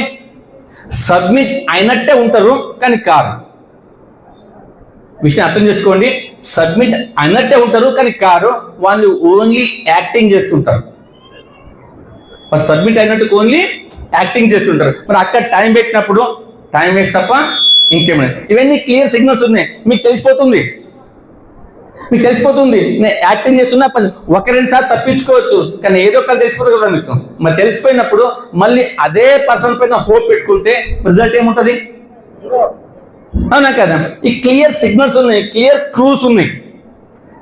సబ్మిట్ అయినట్టే ఉంటారు కానీ కారు. విషయం అర్థం చేసుకోండి, సబ్మిట్ అయినట్టే ఉంటారు కానీ కారు, వాళ్ళు ఓన్లీ యాక్టింగ్ చేస్తుంటారు. సబ్మిట్ అయినట్టు ఓన్లీ యాక్టింగ్ చేస్తుంటారు. మరి అక్కడ టైం పెట్టినప్పుడు టైం వేస్ట్ తప్ప ఇంకేమైనా. ఇవన్నీ క్లియర్ సిగ్నల్స్ ఉన్నాయి, మీకు తెలిసిపోతుంది. నేను యాక్టింగ్ చేస్తున్నా 1-2 సార్లు తప్పించుకోవచ్చు, కానీ ఏదో ఒకటి తెలిసిపోతుంది కదా మీకు. మరి తెలిసిపోయినప్పుడు మళ్ళీ అదే పర్సన్ పైన హోప్ పెట్టుకుంటే రిజల్ట్ ఏముంటుంది? అవునా కదా? ఈ క్లియర్ సిగ్నల్స్ ఉన్నాయి, క్లియర్ క్లూస్ ఉన్నాయి,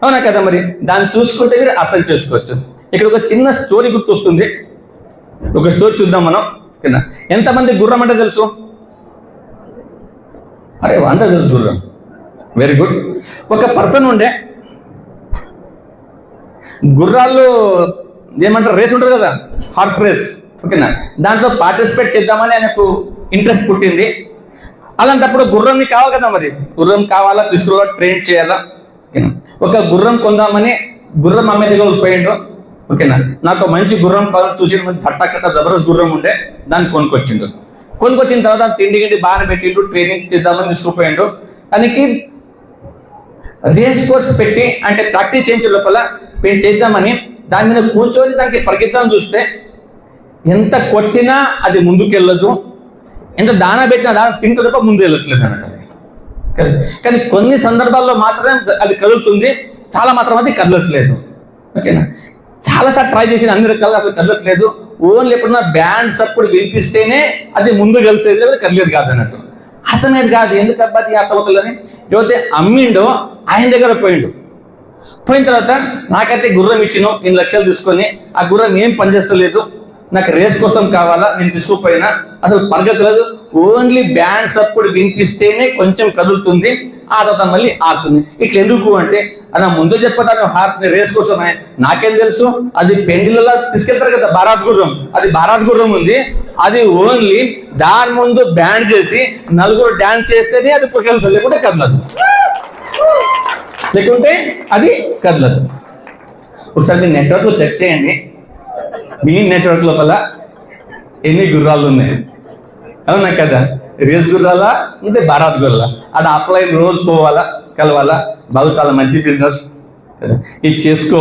అవునా కదా? మరి దాన్ని చూసుకుంటే మీరు అర్థం చేసుకోవచ్చు. ఇక్కడ ఒక చిన్న స్టోరీ గుర్తొస్తుంది, ఒక స్టోరీ చూద్దాం మనం. ఎంతమంది గుర్రం అంటే తెలుసు? అరే అంటే తెలుసు గుర్రం, వెరీ గుడ్. ఒక పర్సన్ ఉండే, గుర్రాలు ఏమంటారు రేస్ ఉంటుంది కదా, హార్స్ రేస్, ఓకేనా, దాంట్లో పార్టిసిపేట్ చేద్దామని ఆయనకు ఇంట్రెస్ట్ పుట్టింది. అలాంటప్పుడు గుర్రం కావాలి కదా, మరి గుర్రం కావాలా, తీసుకురా, ట్రైన్ చేయాలా, ఓకేనా. ఒక గుర్రం కొందామని గుర్రం అమ్మే దగ్గర పోయిండు, ఓకేనా. నాకు మంచి గుర్రం కావాలని చూసి కట్ట జబర్దస్త్ గుర్రం ఉండే, దాన్ని కొనుక్కొచ్చిన తర్వాత తిండి గిండి బాగా పెట్టిండు, ట్రైనింగ్ చేద్దామని తీసుకుపోయిండు. దానికి రేస్ కోర్స్ పెట్టి అంటే ప్రాక్టీస్ చేయించే లోపల చేద్దామని దాని మీద కూర్చొని దానికి పరిగెత్తామని చూస్తే ఎంత కొట్టినా అది ముందుకెళ్ళదు, ఎంత దానా పెట్టినా దాని తింటే తప్ప ముందు వెళ్ళట్లేదు అన్నట్టు. కానీ కొన్ని సందర్భాల్లో మాత్రమే అది కదులుతుంది, చాలా మాత్రం అది కదలట్లేదు, ఓకేనా. చాలాసార్లు ట్రై చేసిన అన్ని రకాలుగా అసలు కదలట్లేదు. ఓన్లీ ఎప్పుడన్నా బ్యాండ్స్ అప్పుడు వినిపిస్తేనే అది ముందు కలిసేది, లేదా కదిలేదు కాదు అన్నట్టు. అతనేది కాదు, ఎందుకు అబ్బాయి అర్థమవుతుందని ఎవరైతే అమ్మిండో ఆయన దగ్గర పోయిన తర్వాత నాకైతే గుర్రం ఇచ్చిను 2 లక్షలు తీసుకొని, ఆ గుర్రం ఏం పనిచేస్తలేదు, నాకు రేస్ కోసం కావాలా, నేను తీసుకుపోయినా అసలు పరిగెత్తలేదు, ఓన్లీ బ్యాండ్స్ అప్పుడు వినిపిస్తేనే కొంచెం కదులుతుంది, ఆ తర్వాత మళ్ళీ ఆగుతుంది. ఇట్లా ఎందుకు అంటే అలా ముందు చెప్పతాను రేస్ కోసం, నాకేం తెలుసు, అది పెండిలలో తీసుకెళ్తారు కదా బారాత్ గుర్రం, అది బారాత్ గుర్రం ఉంది, అది ఓన్లీ దాని ముందు బ్యాండ్ చేసి 4 డాన్స్ చేస్తేనే అది పుట్టుకెళ్తుంది, లేకుంటే కదలదు, లేకుంటే అది కదలదు. ఒకసారి మీ నెట్వర్క్లో చెక్ చేయండి, మీ నెట్వర్క్ లోపల ఎన్ని గుర్రాలు ఉన్నాయి, అవునా కదా, రేస్ గుర్రాలా అంటే బారాత్ గుర్రాలా, అది అప్లైన్ రోజు పోవాలా, కలవాలా, బాగా చాలా మంచి బిజినెస్ కదా, ఇది చేసుకో,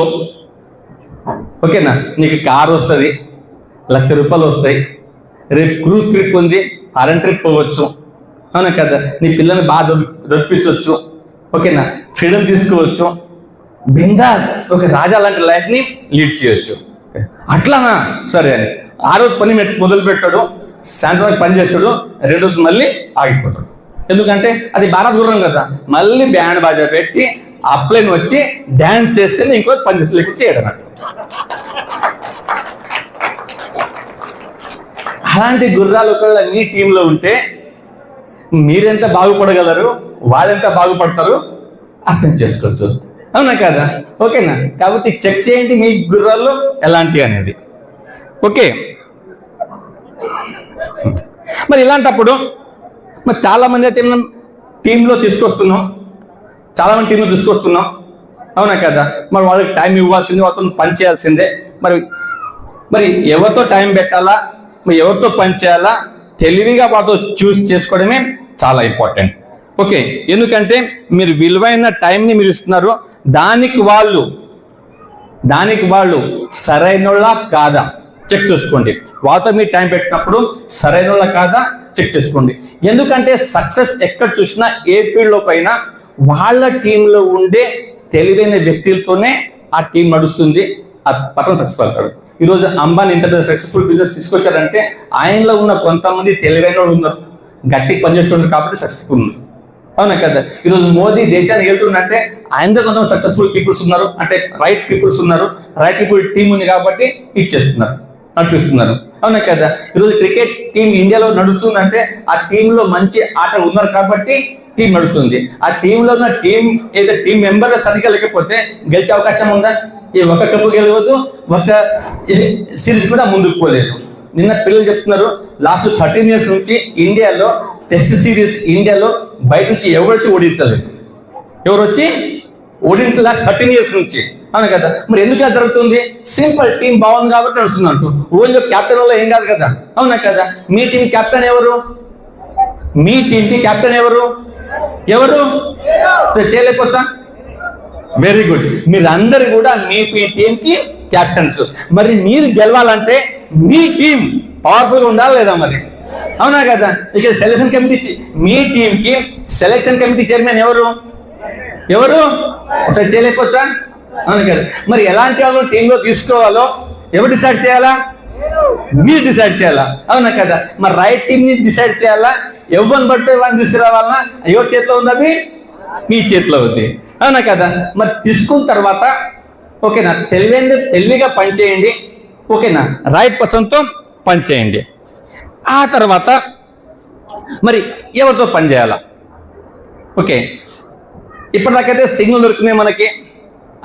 ఓకేనా. నీకు కారు వస్తుంది, ₹1,00,000 వస్తాయి, రేపు క్రూజ్ ట్రిప్ ఉంది, ఫారెన్ ట్రిప్ పోవచ్చు, అవునా కదా, నీ పిల్లల్ని బాగా దొరికించవచ్చు, ఓకేనా, ఫ్రీడమ్ తీసుకోవచ్చు, బిందాస్ ఒక రాజా లాంటి లైఫ్ని లీడ్ చేయొచ్చు. అట్లానా సరే అని ఆ రోజు పని మొదలు పెట్టాడు, సాయంత్రం పని చేస్తాడు, 2 రోజులు మళ్ళీ ఆగిపోతాడు. ఎందుకంటే అది భారత్ గుర్రం కదా, మళ్ళీ బ్యాండ్ బాజా పెట్టి అప్లైన్ వచ్చి డ్యాన్స్ చేస్తేనే ఇంకో పని చేస్తే లేకపోతే చేయడం. అలాంటి గుర్రాలు ఒకవేళ మీ టీంలో ఉంటే మీరెంత బాగుపడగలరు, వాళ్ళెంత బాగుపడతారు అర్థం చేసుకోవచ్చు, అవునా కదా, ఓకేనా. కాబట్టి చెక్ చేయండి మీ గుర్రాల్లో ఎలాంటి అనేది, ఓకే. మరి ఇలాంటప్పుడు మరి చాలా మంది అయితే టీంలో తీసుకొస్తున్నాం, అవునా కదా. మరి వాళ్ళకి టైం ఇవ్వాల్సిందే, వాళ్ళతో పని చేయాల్సిందే. మరి ఎవరితో టైం పెట్టాలా, మరి ఎవరితో పని చేయాలా, తెలివిగా వాళ్ళతో చూస్ చేసుకోవడమే చాలా ఇంపార్టెంట్, ఓకే. ఎందుకంటే మీరు విలువైన టైంని మీరు ఇస్తున్నారు, దానికి వాళ్ళు సరైనోళ్ళ కాదా చెక్ చేసుకోండి. వాళ్ళతో మీరు టైం పెట్టినప్పుడు సరైనోళ్ళ కాదా చెక్ చేసుకోండి. ఎందుకంటే సక్సెస్ ఎక్కడ చూసినా ఏ ఫీల్డ్లో పైన వాళ్ళ టీంలో ఉండే తెలివైన వ్యక్తులతోనే ఆ టీం నడుస్తుంది, ఆ పర్సన్ సక్సెస్ఫుల్ అవుతాడు. ఈరోజు అంబానీ ఇంత సక్సెస్ఫుల్ బిజినెస్ తీసుకొచ్చారంటే ఆయనలో ఉన్న కొంతమంది తెలివైన వాళ్ళు ఉన్నారు, గట్టికి పనిచేస్తున్నారు కాబట్టి సక్సెస్ఫుల్ ఉన్నారు, అవునా కదా. ఈరోజు మోదీ దేశాన్ని వెళ్తుందంటే ఆయనతో కొంతమంది సక్సెస్ఫుల్ పీపుల్స్ ఉన్నారు, అంటే రైట్ పీపుల్స్ ఉన్నారు, రైట్ పీపుల్ టీం ఉంది కాబట్టి నడిపిస్తున్నారు, అవునా కదా. ఈరోజు క్రికెట్ టీం ఇండియాలో నడుస్తుందంటే ఆ టీంలో మంచి ఆటలు ఉన్నారు కాబట్టి టీం నడుస్తుంది. ఆ టీంలో ఉన్న టీం మెంబర్లు సరిగ్గా లేకపోతే గెలిచే అవకాశం ఉందా? ఈ ఒక కప్పు గెలవదు, ఒక సిరీస్ కూడా ముందుకు పోలేదు. నిన్న పిల్లలు చెప్తున్నారు, లాస్ట్ 13 years నుంచి ఇండియాలో టెస్ట్ సిరీస్ ఇండియాలో బయట నుంచి ఎవరు వచ్చి ఓడించలేదు లాస్ట్ 13 years నుంచి, అవును కదా. మరి ఎందుకు ఇలా జరుగుతుంది? సింపుల్, టీం బాగుంది కాబట్టి నడుస్తుంది అంటూ. ఓన్లీ క్యాప్టెన్ వల్ల ఏం కాదు కదా, అవునా కదా. మీ టీం కెప్టెన్ ఎవరు? మీ టీంకి కెప్టెన్ ఎవరు? చేయలేకపోవచ్చా? Very good. మీరందరూ కూడా మీ టీంకి కెప్టెన్స్. మరి మీరు గెలవాలంటే మీ టీం పవర్ఫుల్గా ఉండాలి లేదా మరి, అవునా కదా. ఇక సెలక్షన్ కమిటీ, మీ టీంకి సెలక్షన్ కమిటీ చైర్మన్ ఎవరు? ఒకసారి చేయలేకపోవచ్చా? అవును కదా. మరి ఎలాంటి వాళ్ళు టీంలో తీసుకోవాలో ఎవరు డిసైడ్ చేయాలా? మీరు డిసైడ్ చేయాలా, అవునా కదా. మరి రైట్ టీంని డిసైడ్ చేయాలా, ఎవరిని బట్టి వాళ్ళని తీసుకురావాలన్నా ఎవరి చేతిలో ఉంది? అది మీ చేతిలో ఉంది, అవునా కదా. మరి తీసుకున్న తర్వాత ఓకేనా, తెలివిగా పనిచేయండి, ఓకేనా, రైట్ పర్సన్తో పనిచేయండి. ఆ తర్వాత మరి ఎవరితో పని చేయాలా? ఓకే, ఇప్పటిదాకైతే సిగ్నల్ దొరుకుతున్నాయి మనకి,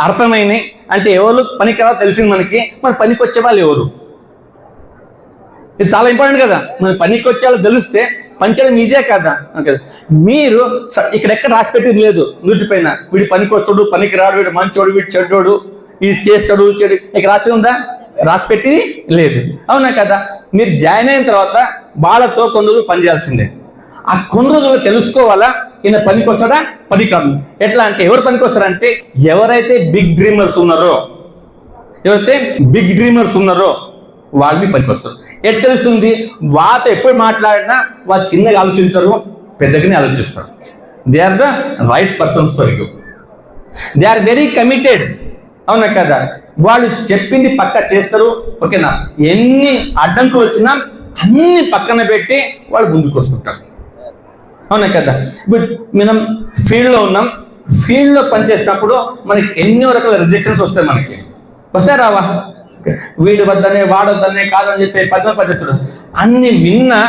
అర్థమైనాయి. అంటే ఎవరు పనికిరా తెలిసింది మనకి, మన పనికి వచ్చే వాళ్ళు ఎవరు, ఇది చాలా ఇంపార్టెంట్ కదా. మన పనికి వచ్చే వాళ్ళు తెలిస్తే పనిచేయడం ఈజీయే కదా. మీరు ఇక్కడ ఎక్కడ రాసి పెట్టింది లేదు నుటి పైన, వీడి పనికి వచ్చాడు, పనికి రాడు, వీడు మంచోడు, వీడు చెడ్డోడు, ఇది చేస్తాడు చెడు, ఇక్కడ రాసి ఉందా? రాసి పెట్టి లేదు. అవునా కదా. మీరు జాయిన్ అయిన తర్వాత వాళ్ళతో కొన్ని రోజులు పనిచేయాల్సిందే. ఆ కొన్ని రోజులు తెలుసుకోవాలా ఈయన పనికి వచ్చాడా, పని కాదు. ఎట్లా అంటే ఎవరు పనికి వస్తారంటే ఎవరైతే బిగ్ డ్రీమర్స్ ఉన్నారో వాళ్ళని పనికి వస్తారు. ఎట్లా తెలుస్తుంది? వాళ్ళతో ఎప్పుడు మాట్లాడినా వాళ్ళు చిన్నగా ఆలోచించరు, పెద్దగానే ఆలోచిస్తారు. They are the right persons for you. They are very committed. అవునా కదా. వాళ్ళు చెప్పింది పక్క చేస్తారు. ఓకేనా. ఎన్ని అడ్డంకులు వచ్చినా అన్ని పక్కన పెట్టి వాళ్ళు ముందుకు వస్తుంటారు. అవునా కదా. ఇప్పుడు మనం ఫీల్డ్లో ఉన్నాం, ఫీల్డ్లో పనిచేసినప్పుడు మనకి ఎన్నో రకాల రిజెక్షన్స్ వస్తాయి. మనకి వస్తాయి రావా? వీడి వద్దనే వాడొద్దనే కాదని చెప్పే పద్ధతులు అన్ని విన్నా,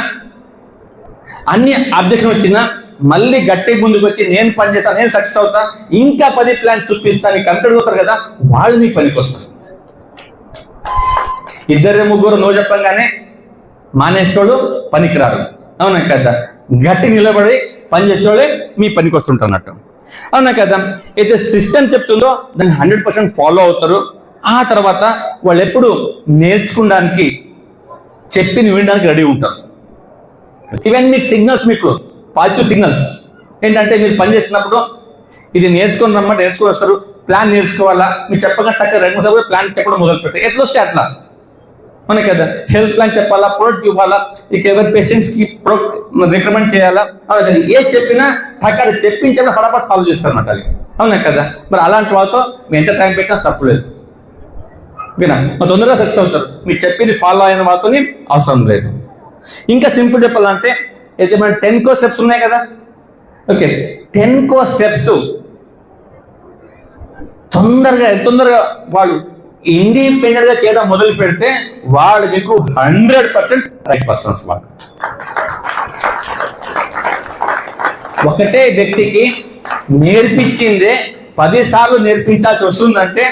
అన్ని అబ్జెక్షన్ వచ్చినా మళ్ళీ గట్టి ముందుకు వచ్చి నేను పని చేస్తాను, నేను సక్సెస్ అవుతా, ఇంకా 10 ప్లాన్స్ చూపిస్తాను కంప్లీట్ అవుతారు కదా, వాళ్ళు మీకు పనికి వస్తారు. 2-3 నో చెప్పంగానే మానేస్తోడు పనికిరాడు. అవునా కదా. గట్టి నిలబడి పని చేసేవాళ్ళే మీ పనికి వస్తుంటారు అన్నట్టు. అవునా కదా. అయితే సిస్టమ్ చెప్తుందో దాన్ని 100% ఫాలో అవుతారు. ఆ తర్వాత వాళ్ళు ఎప్పుడు నేర్చుకోవడానికి, చెప్పి వినడానికి రెడీ ఉంటారు. ఈవెన్ మీకు సిగ్నల్స్, మీకు పాజిటివ్ సిగ్నల్స్ ఏంటంటే మీరు పని చేస్తున్నప్పుడు ఇది నేర్చుకొని రమ్మంటే నేర్చుకొని వస్తారు. ప్లాన్ నేర్చుకోవాలా, మీరు చెప్పగా టక్క 2-3 సార్లు ప్లాన్ చెప్పడం మొదలు పెడతారు. ఎట్లా వస్తే అట్లా. అవునా కదా. హెల్త్ ప్లాన్ చెప్పాలా, ప్రోడక్ట్ ఇవ్వాలా, ఇక ఎవరి పేషెంట్స్కి రికమెండ్ చేయాలా, అవునా కదా. ఏ చెప్పినా టక్క చెప్పించడం ఫటాఫట్ ఫాలో చేస్తారు అన్నమాట అది. అవునా కదా. మరి అలాంటి వాళ్ళతో మీరు ఎంత టైం పెట్టినా తప్పులేదు. ఓకేనా. మరి తొందరగా సక్సెస్ అవుతారు. మీరు చెప్పింది ఫాలో అయిన వాళ్ళతో అవసరం లేదు. ఇంకా సింపుల్ చెప్పాలంటే అయితే మన 10 core స్టెప్స్ ఉన్నాయి కదా. ఓకే. 10 core స్టెప్స్ తొందరగా వాళ్ళు ఇండిపెండెంట్ గా చేయడం మొదలు పెడితే వాళ్ళు మీకు 100% రైట్ పర్సన్స్. వాళ్ళు ఒకటే వ్యక్తికి నేర్పించిందే 10 సార్లు నేర్పించాల్సి వస్తుందంటే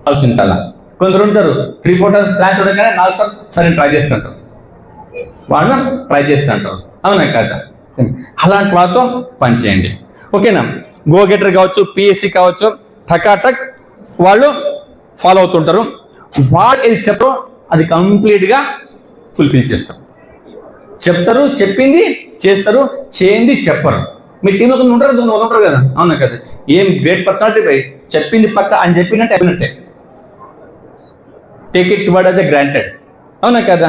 ఆలోచించాలా. కొందరు ఉంటారు 3-4 times ప్లాన్ చూడగానే 4 సార్లు సరే ట్రై చేస్తుంటారు, వాళ్ళు ట్రై చేస్తుంటారు. అవునా కదా. అలాంటి వాళ్ళతో పనిచేయండి. ఓకేనా. గో గెటర్ కావచ్చు, పిఎస్సి కావచ్చు, టకాటక్ వాళ్ళు ఫాలో అవుతుంటారు. వాళ్ళు ఏది చెప్పో అది కంప్లీట్గా ఫుల్ఫిల్ చేస్తారు. చెప్తారు, చెప్పింది చేస్తారు, చేయండి చెప్పరు. మీ టీంలో ఉంటారు కదా. అవునా కదా. ఏం గ్రేట్ పర్సనాలిటీ పై చెప్పింది పక్క అని చెప్పినట్టు అయినట్టే. Take it word as a granted. అవునా కదా.